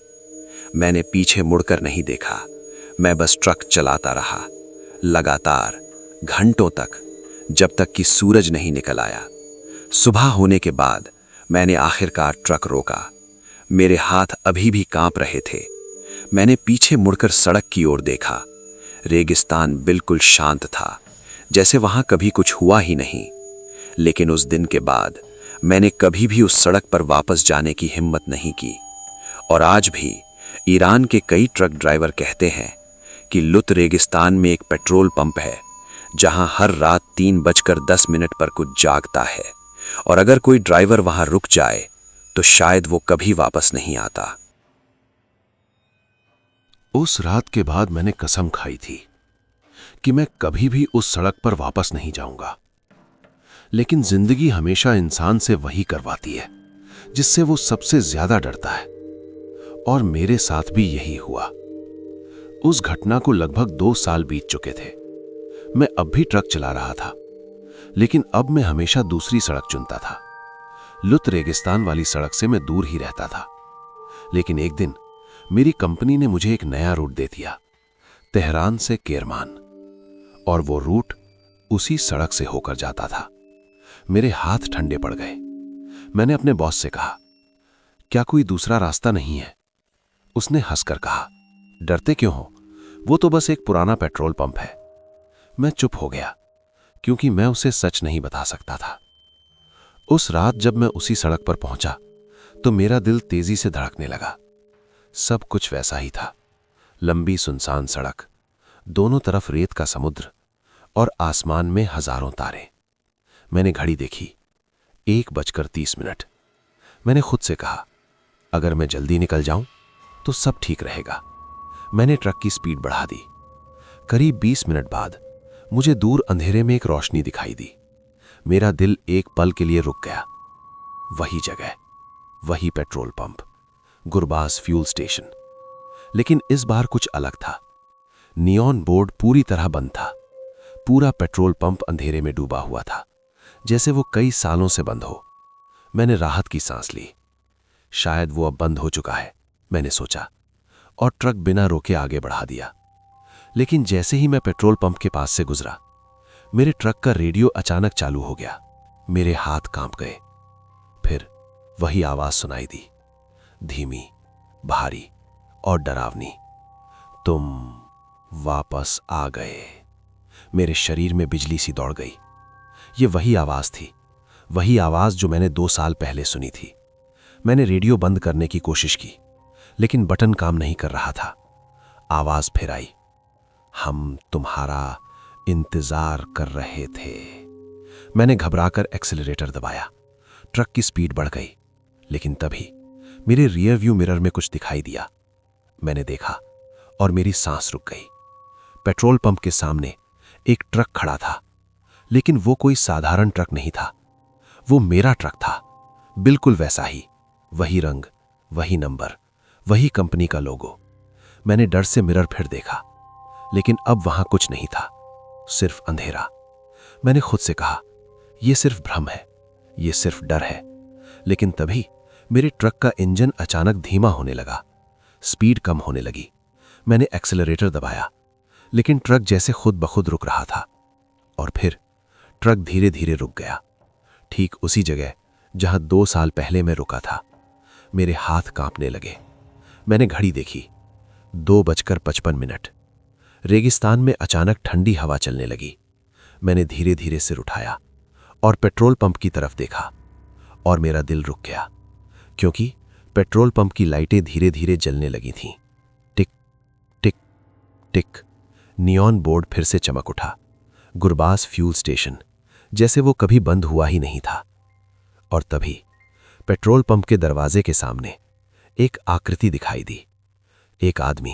S2: मैंने पीछे मुड़कर नहीं देखा। मैं बस ट्रक चलाता रहा, लगातार, घंटों तक, जब तक कि सूरज नहीं निकल आया। सुबह होने के बाद मैंने आखिरकार ट्रक रोका। मेरे हाथ अभी भी कांप रहे थे। मैंने पीछे मुड़कर सड़क की ओर देखा। रेगिस्तान बिल्कुल शांत था, जैसे वहां कभी कुछ हुआ ही नहीं। लेकिन उस दिन के बाद मैंने कभी भी उस सड़क पर वापस जाने की हिम्मत नहीं की। और आज भी ईरान के कई ट्रक ड्राइवर कहते हैं कि लुत रेगिस्तान में एक पेट्रोल पंप है, जहां हर रात 3:10 पर कुछ जागता है, और अगर कोई ड्राइवर वहां रुक जाए तो शायद वो कभी वापस नहीं आता।
S1: उस रात के बाद मैंने कसम खाई थी कि मैं कभी भी उस सड़क पर वापस नहीं जाऊंगा। लेकिन जिंदगी हमेशा इंसान से वही करवाती है जिससे वो सबसे ज्यादा डरता है, और मेरे साथ भी यही हुआ। उस घटना को लगभग 2 साल बीत चुके थे। मैं अब भी ट्रक चला रहा था, लेकिन अब मैं हमेशा दूसरी सड़क चुनता था। लुत रेगिस्तान वाली सड़क से मैं दूर ही रहता था। लेकिन एक दिन मेरी कंपनी ने मुझे एक नया रूट दे दिया, तेहरान से केरमान, और वो रूट उसी सड़क से होकर जाता था। मेरे हाथ ठंडे पड़ गए। मैंने अपने बॉस से कहा, क्या कोई दूसरा रास्ता नहीं है? उसने हंसकर कहा, डरते क्यों हो, वो तो बस एक पुराना पेट्रोल पंप है। मैं चुप हो गया, क्योंकि मैं उसे सच नहीं बता सकता था। उस रात जब मैं उसी सड़क पर पहुंचा तो मेरा दिल तेजी से धड़कने लगा। सब कुछ वैसा ही था। लंबी सुनसान सड़क, दोनों तरफ रेत का समुद्र, और आसमान में हजारों तारे। मैंने घड़ी देखी, 1:30। मैंने खुद से कहा, अगर मैं जल्दी निकल जाऊं तो सब ठीक रहेगा। मैंने ट्रक की स्पीड बढ़ा दी। करीब 20 मिनट बाद मुझे दूर अंधेरे में एक रोशनी दिखाई दी। मेरा दिल एक पल के लिए रुक गया। वही जगह, वही petrol pump, Gurbaz fuel station. लेकिन इस बार कुछ अलग था। नियॉन बोर्ड पूरी तरह बंद था। पूरा पेट्रोल पंप अंधेरे में डूबा हुआ था, जैसे वो कई सालों से बंद हो। मैंने राहत की सांस ली। शायद वो अब बंद हो चुका है, मैंने सोचा, और ट्रक बिना रोके आगे बढ़ा दिया। लेकिन जैसे ही मैं पेट्रोल पंप के पास से गुजरा, मेरे ट्रक का रेडियो अचानक चालू हो गया। मेरे हाथ कांप गए। फिर वही आवाज सुनाई दी, धीमी, भारी और डरावनी, तुम वापस आ गए। मेरे शरीर में बिजली सी दौड़ गई। ये वही आवाज थी, वही आवाज जो मैंने 2 साल पहले सुनी थी। मैंने रेडियो बंद करने की कोशिश की, लेकिन बटन काम नहीं कर रहा था। आवाज फिर आई, हम तुम्हारा
S2: इंतजार कर रहे थे। मैंने घबराकर एक्सेलरेटर दबाया। ट्रक की स्पीड बढ़ गई, लेकिन तभी मेरे रियर व्यू मिरर में कुछ दिखाई दिया। मैंने देखा और मेरी सांस रुक गई। पेट्रोल पंप के सामने एक ट्रक खड़ा था, लेकिन वो कोई साधारण ट्रक नहीं था। वो मेरा ट्रक था, बिल्कुल वैसा ही, वही रंग, वही नंबर, वही कंपनी का लोगो। मैंने डर से मिरर फिर देखा, लेकिन अब वहां कुछ नहीं था, सिर्फ अंधेरा। मैंने खुद से कहा, यह सिर्फ भ्रम है, यह सिर्फ डर है। लेकिन तभी मेरे ट्रक का इंजन अचानक धीमा होने लगा, स्पीड कम होने लगी। मैंने एक्सेलरेटर दबाया, लेकिन ट्रक जैसे खुद ब खुद रुक रहा था। और फिर ट्रक धीरे धीरे रुक गया, ठीक उसी जगह जहां 2 साल पहले मैं रुका था। मेरे हाथ कांपने लगे। मैंने घड़ी देखी, 2:55। रेगिस्तान में अचानक ठंडी हवा चलने लगी। मैंने धीरे धीरे सिर उठाया और पेट्रोल पंप की तरफ देखा, और मेरा दिल रुक गया, क्योंकि पेट्रोल पंप की लाइटें धीरे धीरे जलने लगी थीं। टिक टिक टिक। नियॉन बोर्ड फिर से चमक उठा। गुरबास फ्यूल स्टेशन, जैसे वो कभी बंद हुआ ही नहीं था। और तभी पेट्रोल पंप के दरवाजे के सामने एक आकृति दिखाई दी। एक आदमी,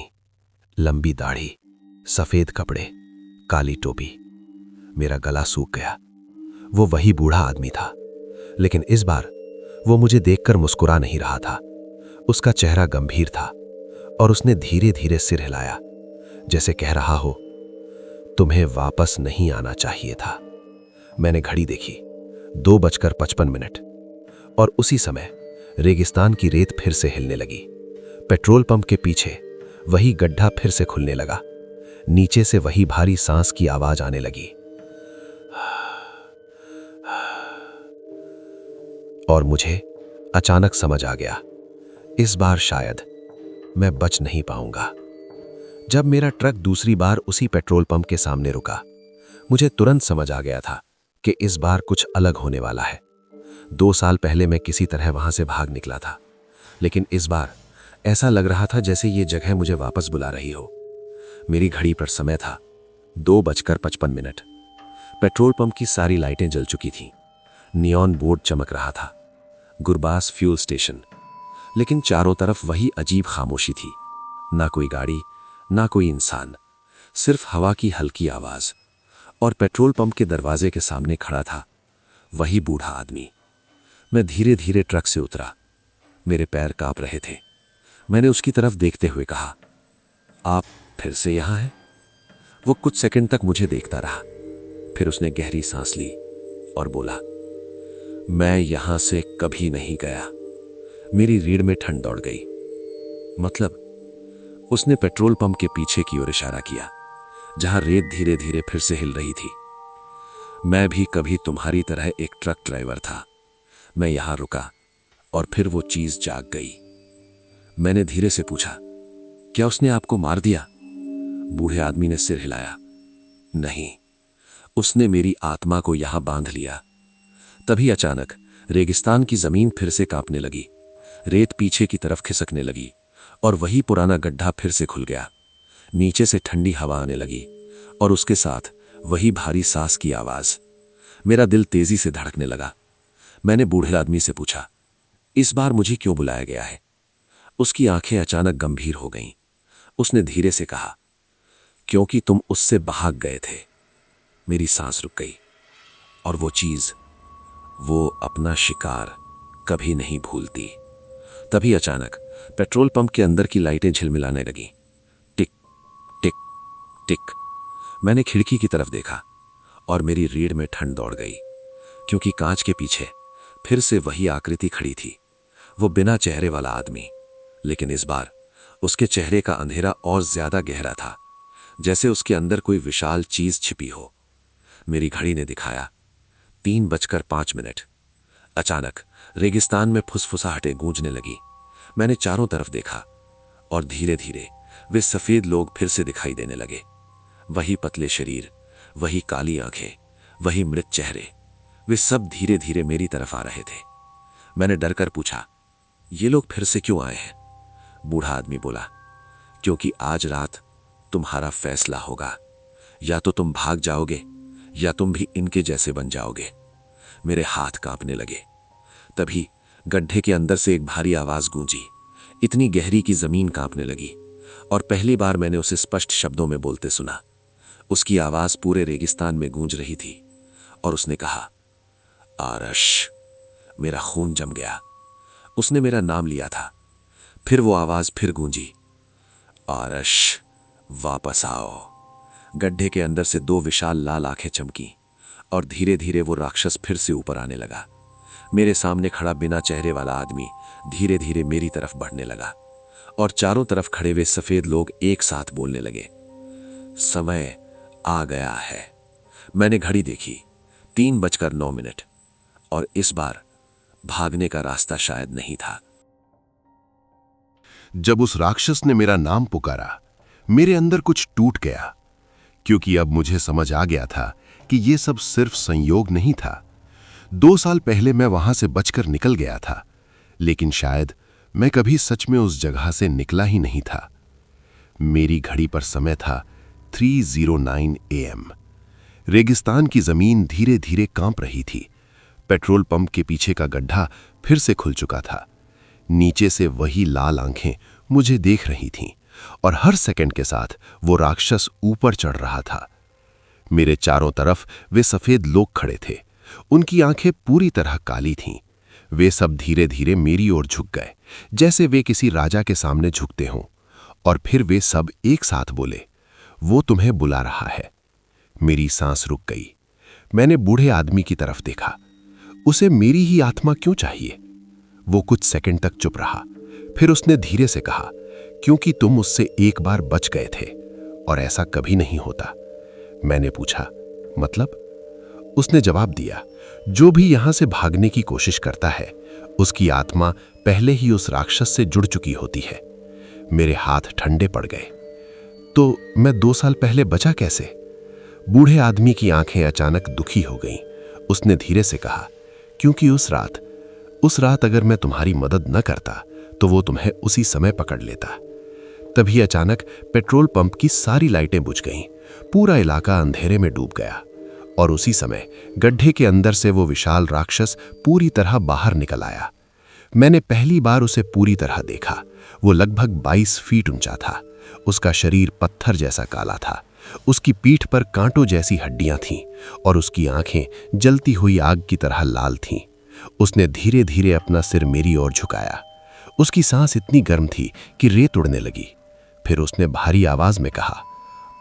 S2: लंबी दाढ़ी, सफेद कपड़े, काली टोपी। मेरा गला सूख गया। वो वही बूढ़ा आदमी था, लेकिन इस बार वो मुझे देखकर मुस्कुरा नहीं रहा था। उसका चेहरा गंभीर था और उसने धीरे धीरे सिर हिलाया, जैसे कह रहा हो, तुम्हें वापस नहीं आना चाहिए था। मैंने घड़ी देखी, 2:55, और उसी समय रेगिस्तान की रेत फिर से हिलने लगी। पेट्रोल पंप के पीछे वही गड्ढा फिर से खुलने लगा। नीचे से वही भारी सांस की आवाज आने लगी। और मुझे अचानक समझ आ गया, इस बार शायद मैं बच नहीं पाऊंगा। जब मेरा ट्रक दूसरी बार उसी पेट्रोल पंप के सामने रुका, मुझे तुरंत समझ आ गया था कि इस बार कुछ अलग होने वाला है। 2 साल पहले मैं किसी तरह वहां से भाग निकला था, लेकिन इस बार ऐसा लग रहा था जैसे ये जगह मुझे वापस बुला रही हो। मेरी घड़ी पर समय था 2:55। पेट्रोल पंप की सारी लाइटें जल चुकी थीं। नियॉन बोर्ड चमक रहा था, गुरबास फ्यूल स्टेशन। लेकिन चारों तरफ वही अजीब खामोशी थी। ना कोई गाड़ी, ना कोई इंसान, सिर्फ हवा की हल्की आवाज। और पेट्रोल पंप के दरवाजे के सामने खड़ा था वही बूढ़ा आदमी। मैं धीरे धीरे ट्रक से उतरा। मेरे पैर कांप रहे थे। मैंने उसकी तरफ देखते हुए कहा, आप फिर से यहां हैं? वो कुछ सेकंड तक मुझे देखता रहा, फिर उसने गहरी सांस ली और बोला, मैं यहां से कभी नहीं गया। मेरी रीढ़ में ठंड दौड़ गई। मतलब? उसने पेट्रोल पंप के पीछे की ओर इशारा किया, जहां रेत धीरे धीरे फिर से हिल रही थी। मैं भी कभी तुम्हारी तरह एक ट्रक ड्राइवर था। मैं यहां रुका और फिर वो चीज जाग गई। मैंने धीरे से पूछा, क्या उसने आपको मार दिया? बूढ़े आदमी ने सिर हिलाया, नहीं, उसने मेरी आत्मा को यहां बांध लिया। तभी अचानक रेगिस्तान की जमीन फिर से कांपने लगी। रेत पीछे की तरफ खिसकने लगी और वही पुराना गड्ढा फिर से खुल गया। नीचे से ठंडी हवा आने लगी और उसके साथ वही भारी सांस की आवाज। मेरा दिल तेजी से धड़कने लगा। मैंने बूढ़े आदमी से पूछा, इस बार मुझे क्यों बुलाया गया है? उसकी आंखें अचानक गंभीर हो गईं। उसने धीरे से कहा, क्योंकि तुम उससे भाग गए थे। मेरी सांस रुक गई। और वो चीज, वो अपना शिकार कभी नहीं भूलती। तभी अचानक पेट्रोल पंप के अंदर की लाइटें झिलमिलाने लगी। टिक टिक टिक। मैंने खिड़की की तरफ देखा और मेरी रीढ़ में ठंड दौड़ गई, क्योंकि कांच के पीछे फिर से वही आकृति खड़ी थी, वो बिना चेहरे वाला आदमी। लेकिन इस बार उसके चेहरे का अंधेरा और ज्यादा गहरा था, जैसे उसके अंदर कोई विशाल चीज छिपी हो। मेरी घड़ी ने दिखाया 3:05। अचानक रेगिस्तान में फुसफुसाहटें गूंजने लगी। मैंने चारों तरफ देखा और धीरे धीरे वे सफेद लोग फिर से दिखाई देने लगे। वही पतले शरीर, वही काली आंखें, वही मृत चेहरे। वे सब धीरे धीरे मेरी तरफ आ रहे थे। मैंने डरकर पूछा, ये लोग फिर से क्यों आए हैं? बूढ़ा आदमी बोला, क्योंकि आज रात तुम्हारा फैसला होगा।
S3: या तो तुम भाग जाओगे या तुम भी इनके जैसे बन जाओगे। मेरे हाथ कांपने लगे। तभी गड्ढे के अंदर से एक भारी आवाज गूंजी, इतनी गहरी कि जमीन कांपने लगी, और पहली बार मैंने उसे स्पष्ट शब्दों में बोलते सुना। उसकी आवाज पूरे रेगिस्तान में गूंज रही थी और उसने कहा, आरश। मेरा खून जम गया। उसने मेरा नाम लिया था। फिर वो आवाज फिर गूंजी, आरश वापस आओ। गड्ढे के अंदर से दो विशाल लाल आंखें चमकी और धीरे धीरे वो राक्षस फिर से ऊपर आने लगा। मेरे सामने खड़ा बिना चेहरे वाला आदमी धीरे धीरे मेरी तरफ बढ़ने लगा और चारों तरफ खड़े हुए सफेद लोग एक साथ बोलने लगे, समय आ गया है। मैंने घड़ी देखी, 3:09, और इस बार भागने का रास्ता शायद नहीं था।
S1: जब उस राक्षस ने मेरा नाम पुकारा, मेरे अंदर कुछ टूट गया, क्योंकि अब मुझे समझ आ गया था कि ये सब सिर्फ संयोग नहीं था। 2 साल पहले मैं वहां से बचकर निकल गया था, लेकिन शायद मैं कभी सच में उस जगह से निकला ही नहीं था। मेरी घड़ी पर समय था 3:09 AM। रेगिस्तान की जमीन धीरे धीरे कांप रही थी। पेट्रोल पंप के पीछे का गड्ढा फिर से खुल चुका था। नीचे से वही लाल आंखें मुझे देख रही थीं और हर सेकंड के साथ वो राक्षस ऊपर चढ़ रहा था। मेरे चारों तरफ वे सफेद लोग खड़े थे। उनकी आंखें पूरी तरह काली थीं। वे सब धीरे धीरे मेरी ओर झुक गए, जैसे वे किसी राजा के सामने झुकते हों, और फिर वे सब एक साथ बोले, वो तुम्हें बुला रहा है। मेरी सांस रुक गई। मैंने बूढ़े आदमी की तरफ देखा। उसे मेरी ही आत्मा क्यों चाहिए? वो कुछ सेकंड तक चुप रहा। फिर उसने धीरे से कहा, क्योंकि तुम उससे एक बार बच गए थे और ऐसा कभी नहीं होता। मैंने पूछा, मतलब? उसने जवाब दिया, जो भी यहां से भागने की कोशिश करता है, उसकी आत्मा पहले ही उस राक्षस से जुड़ चुकी होती है। मेरे हाथ ठंडे पड़ गए। तो मैं 2 साल पहले बचा कैसे? बूढ़े आदमी की आंखें अचानक दुखी हो गईं। उसने धीरे से कहा, क्योंकि उस रात अगर मैं तुम्हारी मदद न करता तो वो तुम्हें उसी समय पकड़ लेता। तभी अचानक पेट्रोल पंप की सारी लाइटें बुझ गईं। पूरा इलाका अंधेरे में डूब गया और उसी समय गड्ढे के अंदर से वो विशाल राक्षस पूरी तरह बाहर निकल आया। मैंने पहली बार उसे पूरी तरह देखा। वो लगभग 22 फीट ऊंचा था। उसका शरीर पत्थर जैसा काला था। उसकी पीठ पर कांटों जैसी हड्डियां थीं और उसकी आंखें जलती हुई आग की तरह लाल थीं। उसने धीरे धीरे अपना सिर मेरी ओर झुकाया। उसकी सांस इतनी गर्म थी कि रेत उड़ने लगी। फिर उसने भारी आवाज में कहा,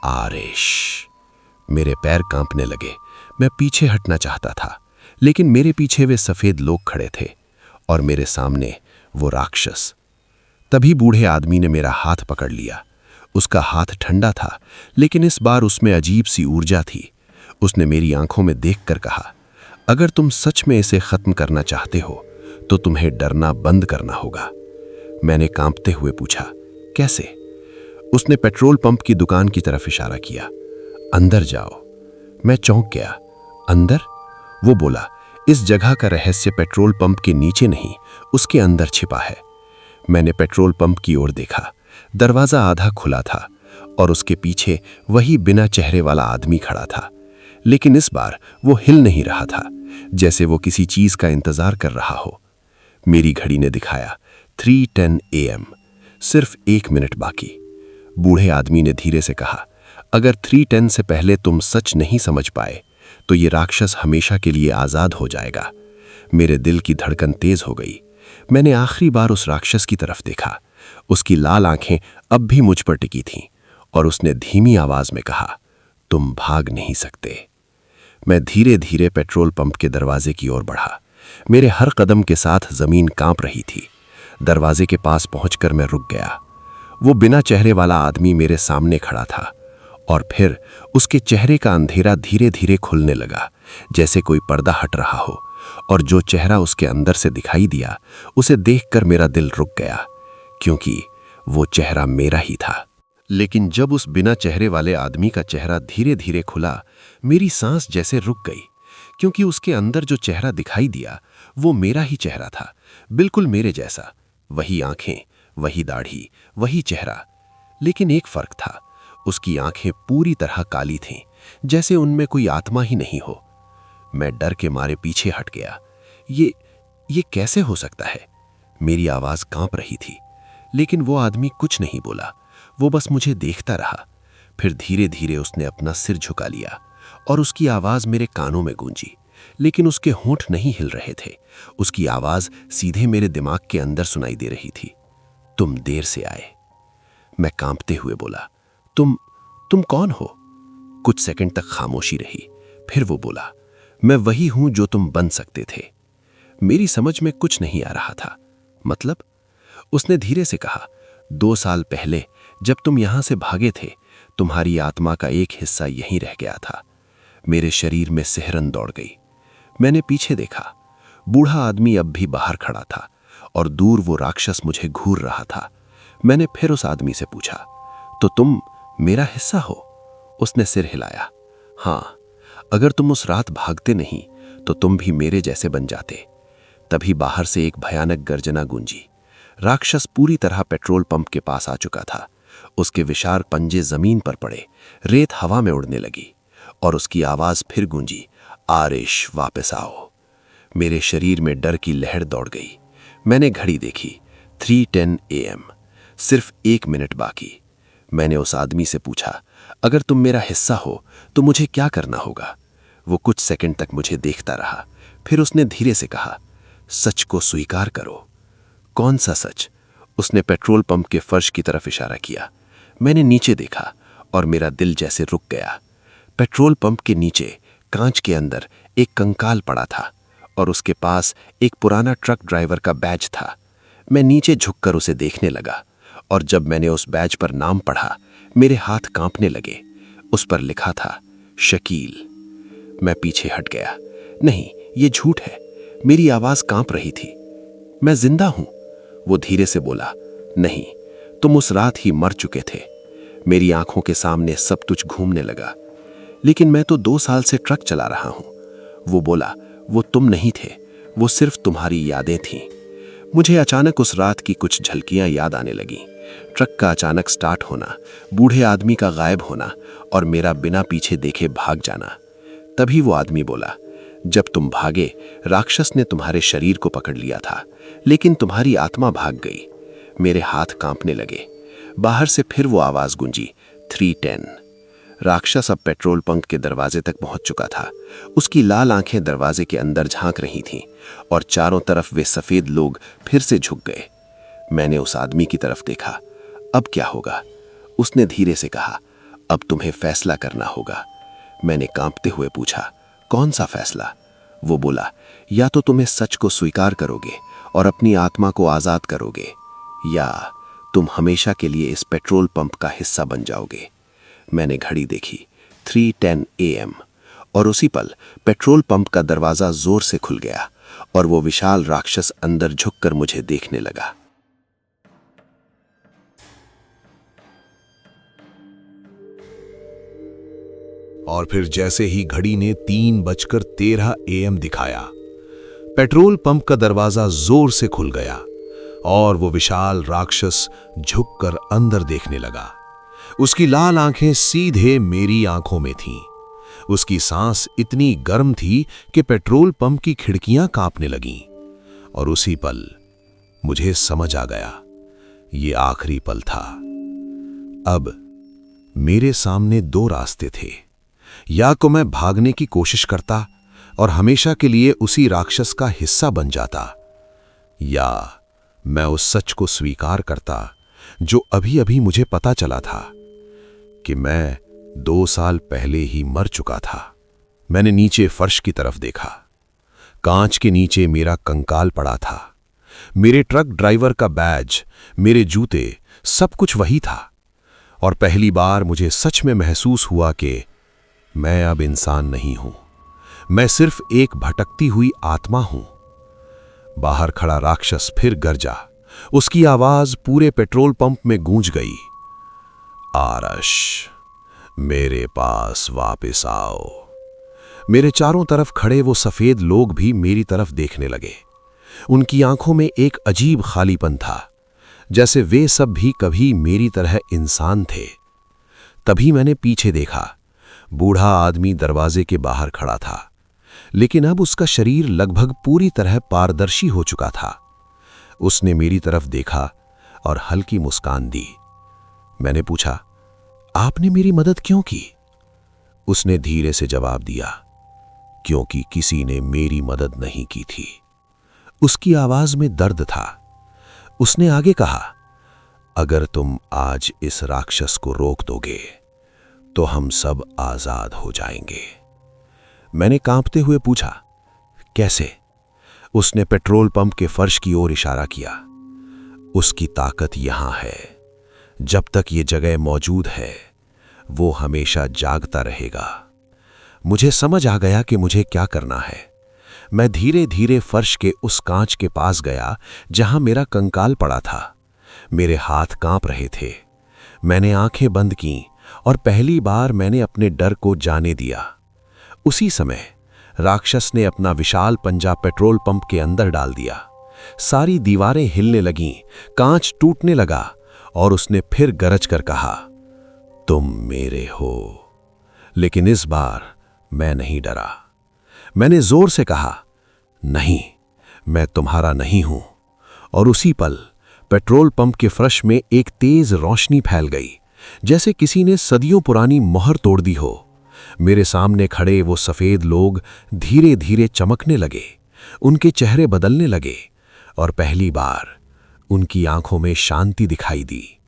S1: आरेश। मेरे पैर कांपने लगे। मैं पीछे हटना चाहता था, लेकिन मेरे पीछे वे सफेद लोग खड़े थे और मेरे सामने वो राक्षस। तभी बूढ़े आदमी ने मेरा हाथ पकड़ लिया। उसका हाथ ठंडा था, लेकिन इस बार उसमें अजीब सी ऊर्जा थी। उसने मेरी आंखों में देखकर कहा, अगर तुम सच में इसे खत्म करना चाहते हो तो तुम्हें डरना बंद करना होगा। मैंने कांपते हुए पूछा, कैसे? उसने पेट्रोल पंप की दुकान की तरफ इशारा किया। अंदर जाओ। मैं चौंक गया। अंदर? वो बोला, इस जगह का रहस्य पेट्रोल पंप के नीचे नहीं, उसके अंदर छिपा है। मैंने पेट्रोल पंप की ओर देखा। दरवाजा आधा खुला था और उसके पीछे वही बिना चेहरे वाला आदमी खड़ा था, लेकिन इस बार वो हिल नहीं रहा था, जैसे वो किसी चीज का इंतजार कर रहा हो। मेरी घड़ी ने दिखाया 3:10 AM। सिर्फ 1 मिनट बाकी। बूढ़े आदमी ने धीरे से कहा, अगर 3:10 से पहले तुम सच नहीं समझ पाए तो ये राक्षस हमेशा के लिए आजाद हो जाएगा। मेरे दिल की धड़कन तेज हो गई। मैंने आखिरी बार उस राक्षस की तरफ देखा। उसकी लाल आंखें अब भी मुझ पर टिकी थीं और उसने धीमी आवाज में कहा, तुम भाग नहीं सकते। मैं धीरे धीरे पेट्रोल पंप के दरवाजे की ओर बढ़ा। मेरे हर कदम के साथ जमीन कांप रही थी। दरवाजे के पास पहुंचकर मैं रुक गया। वो बिना चेहरे वाला आदमी मेरे सामने खड़ा था और फिर उसके चेहरे का अंधेरा धीरे धीरे खुलने लगा, जैसे कोई पर्दा हट रहा हो, और जो चेहरा उसके अंदर से दिखाई दिया उसे देखकर मेरा दिल रुक गया, क्योंकि वो चेहरा मेरा ही था। लेकिन जब उस बिना चेहरे वाले आदमी का चेहरा धीरे धीरे खुला, मेरी सांस जैसे रुक गई, क्योंकि उसके अंदर जो चेहरा दिखाई दिया वो मेरा ही चेहरा था, बिल्कुल मेरे जैसा। वही आंखें, वही दाढ़ी, वही चेहरा। लेकिन एक फर्क था,
S2: उसकी आंखें पूरी तरह काली थीं, जैसे उनमें कोई आत्मा ही नहीं हो। मैं डर के मारे पीछे हट गया। ये कैसे हो सकता है? मेरी आवाज कांप रही थी, लेकिन वो आदमी कुछ नहीं बोला। वो बस मुझे देखता रहा। फिर धीरे धीरे उसने अपना सिर झुका लिया और उसकी आवाज मेरे कानों में गूंजी, लेकिन उसके होंठ नहीं हिल रहे थे। उसकी आवाज सीधे मेरे दिमाग के अंदर सुनाई दे रही थी। तुम देर से आए। मैं कांपते हुए बोला, तुम कौन हो? कुछ सेकंड तक खामोशी रही। फिर वो बोला, मैं वही हूं जो तुम बन सकते थे। मेरी समझ में कुछ नहीं आ रहा था। मतलब? उसने धीरे से कहा, 2 साल पहले जब तुम यहां से भागे थे, तुम्हारी आत्मा का एक हिस्सा यहीं रह गया था। मेरे शरीर में सिहरन दौड़ गई। मैंने पीछे देखा। बूढ़ा आदमी अब भी बाहर खड़ा था और दूर वो राक्षस मुझे घूर रहा था। मैंने फिर उस आदमी से पूछा, तो तुम मेरा हिस्सा हो? उसने सिर हिलाया। हाँ, अगर तुम उस रात भागते नहीं तो तुम भी मेरे जैसे बन जाते। तभी बाहर से एक भयानक गर्जना गूंजी। राक्षस पूरी तरह पेट्रोल पंप के पास आ चुका था। उसके विशाल पंजे जमीन पर पड़े, रेत हवा में उड़ने लगी और उसकी आवाज फिर गूंजी, आरिश वापस आओ। मेरे शरीर में डर की लहर दौड़ गई। मैंने घड़ी देखी, 3:10 AM। सिर्फ 1 मिनट बाकी। मैंने उस आदमी से पूछा, अगर तुम मेरा हिस्सा हो तो मुझे क्या करना होगा? वो कुछ सेकंड तक मुझे देखता रहा। फिर उसने धीरे से कहा, सच को स्वीकार करो। कौन सा सच? उसने पेट्रोल पंप के फर्श की तरफ इशारा किया। मैंने नीचे देखा और मेरा दिल जैसे रुक गया। पेट्रोल पंप के नीचे कांच के अंदर एक कंकाल पड़ा था और उसके पास एक पुराना ट्रक ड्राइवर का बैज था। मैं नीचे झुककर उसे देखने लगा और जब मैंने उस बैज पर नाम पढ़ा, मेरे हाथ कांपने लगे। उस पर लिखा था, शकील। मैं पीछे हट गया। नहीं, ये झूठ है। मेरी आवाज कांप रही थी। मैं जिंदा हूं। वो धीरे से बोला, नहीं, तुम उस रात ही मर चुके थे। मेरी आंखों के सामने सब कुछ घूमने लगा। लेकिन मैं तो 2 साल से ट्रक चला रहा हूं। वो बोला, वो तुम नहीं थे, वो सिर्फ तुम्हारी यादें थीं। मुझे अचानक उस रात की कुछ झलकियां याद आने लगीं। ट्रक का अचानक स्टार्ट होना, बूढ़े आदमी का गायब होना और मेरा बिना पीछे देखे भाग जाना। तभी वो आदमी बोला, जब तुम भागे, राक्षस ने तुम्हारे शरीर को पकड़ लिया था, लेकिन तुम्हारी आत्मा भाग गई। मेरे हाथ कांपने लगे। बाहर से फिर वो आवाज गूंजी, 3:10। राक्षस अब पेट्रोल पंप के दरवाजे तक पहुंच चुका था। उसकी लाल आंखें दरवाजे के अंदर झांक रही थीं और चारों तरफ वे सफेद लोग फिर से झुक गए। मैंने उस आदमी की तरफ देखा। अब क्या होगा? उसने धीरे से कहा, अब तुम्हें फैसला करना होगा। मैंने कांपते हुए पूछा, कौन सा फैसला? वो बोला, या तो तुम्हें सच को स्वीकार करोगे और अपनी आत्मा को आजाद करोगे, या तुम हमेशा के लिए इस पेट्रोल पंप का हिस्सा बन जाओगे। मैंने घड़ी देखी, 3:10 AM और उसी पल पेट्रोल पंप का दरवाजा जोर से खुल गया और वो विशाल राक्षस अंदर झुककर मुझे देखने लगा।
S4: और फिर जैसे ही घड़ी ने 3:13 AM दिखाया, पेट्रोल पंप का दरवाजा जोर से खुल गया और वो विशाल राक्षस झुककर अंदर देखने लगा। उसकी लाल आंखें सीधे मेरी आंखों में थीं। उसकी सांस इतनी गर्म थी कि पेट्रोल पंप की खिड़कियां कांपने लगीं। और उसी पल मुझे समझ आ गया, ये आखिरी पल था। अब मेरे सामने 2 रास्ते थे। या तो मैं भागने की कोशिश करता और हमेशा के लिए उसी राक्षस का हिस्सा बन जाता, या मैं उस सच को स्वीकार करता जो अभी अभी मुझे पता चला था कि मैं 2 साल पहले ही मर चुका था। मैंने नीचे फर्श की तरफ देखा। कांच के नीचे मेरा कंकाल पड़ा था। मेरे ट्रक ड्राइवर का बैज, मेरे जूते, सब कुछ वही था। और पहली बार मुझे सच में महसूस हुआ कि मैं अब इंसान नहीं हूं। मैं सिर्फ एक भटकती हुई आत्मा हूं। बाहर खड़ा राक्षस फिर गरजा। उसकी आवाज पूरे पेट्रोल पंप में गूंज गई, आरश, मेरे पास वापस आओ। मेरे चारों तरफ खड़े वो सफेद लोग भी मेरी तरफ देखने लगे। उनकी आंखों में एक अजीब खालीपन था, जैसे वे सब भी कभी मेरी तरह इंसान थे। तभी मैंने पीछे देखा। बूढ़ा आदमी दरवाजे के बाहर खड़ा था, लेकिन अब उसका शरीर लगभग पूरी तरह पारदर्शी हो चुका था। उसने मेरी तरफ देखा और हल्की मुस्कान दी। मैंने पूछा, आपने मेरी मदद क्यों की? उसने धीरे से जवाब दिया, क्योंकि किसी ने मेरी मदद नहीं की थी। उसकी आवाज में दर्द था। उसने आगे कहा, अगर तुम आज इस राक्षस को रोक दोगे तो हम सब आजाद हो जाएंगे। मैंने कांपते हुए पूछा, कैसे? उसने पेट्रोल पंप के फर्श की ओर इशारा किया। उसकी ताकत यहां है। जब तक ये जगह मौजूद है वो हमेशा जागता रहेगा। मुझे समझ आ गया कि मुझे क्या करना है। मैं धीरे धीरे फर्श के उस कांच के पास गया जहां मेरा कंकाल पड़ा था। मेरे हाथ कांप रहे थे। मैंने आंखें बंद की और पहली बार मैंने अपने डर को जाने दिया। उसी समय राक्षस ने अपना विशाल पंजा पेट्रोल पंप के अंदर डाल दिया। सारी दीवारें हिलने लगीं, कांच टूटने लगा और उसने फिर गरज कर कहा, तुम मेरे हो। लेकिन इस बार मैं नहीं डरा। मैंने जोर से कहा, नहीं, मैं तुम्हारा नहीं हूं। और उसी पल पेट्रोल पंप के फर्श में एक तेज रोशनी फैल गई, जैसे किसी ने सदियों पुरानी मोहर तोड़ दी हो। मेरे सामने खड़े वो सफेद लोग धीरे धीरे चमकने लगे। उनके चेहरे बदलने लगे और पहली बार उनकी आंखों में शांति दिखाई दी।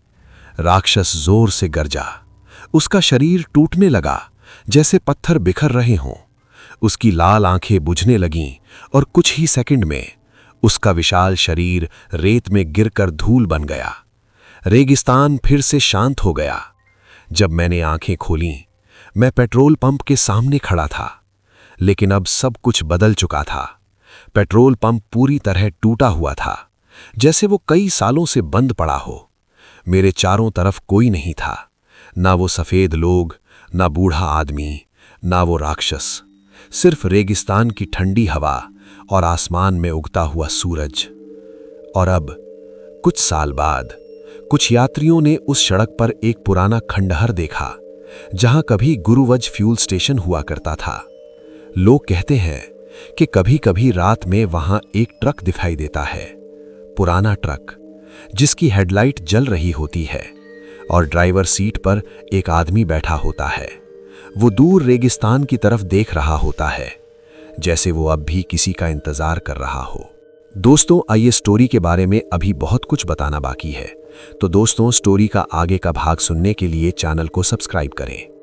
S4: राक्षस जोर से गरजा। उसका शरीर टूटने लगा, जैसे पत्थर बिखर रहे हों। उसकी लाल आंखें बुझने लगीं और कुछ ही सेकंड में उसका विशाल शरीर रेत में गिरकर धूल बन गया। रेगिस्तान फिर से शांत हो गया। जब मैंने आंखें खोलीं, मैं पेट्रोल पंप के सामने खड़ा था, लेकिन अब सब कुछ बदल चुका था। पेट्रोल पंप पूरी तरह टूटा हुआ था, जैसे वो कई सालों से बंद पड़ा हो। मेरे चारों तरफ कोई नहीं था, ना वो सफेद लोग, ना बूढ़ा आदमी, ना वो राक्षस। सिर्फ रेगिस्तान की ठंडी हवा और आसमान में उगता हुआ सूरज। और अब कुछ साल बाद कुछ यात्रियों ने उस सड़क पर एक पुराना खंडहर देखा, जहां कभी गुरुवज फ्यूल स्टेशन हुआ करता था। लोग कहते हैं कि कभी-कभी रात में वहां एक ट्रक दिखाई देता है, पुराना ट्रक जिसकी हेडलाइट जल रही होती है और ड्राइवर सीट पर एक आदमी बैठा होता है। वो दूर रेगिस्तान की तरफ देख रहा होता है, जैसे वो अब भी किसी का इंतजार कर रहा हो। दोस्तों, आइए स्टोरी के बारे में अभी बहुत कुछ बताना बाकी है। तो दोस्तों, स्टोरी का आगे का भाग सुनने के लिए चैनल को सब्सक्राइब करें।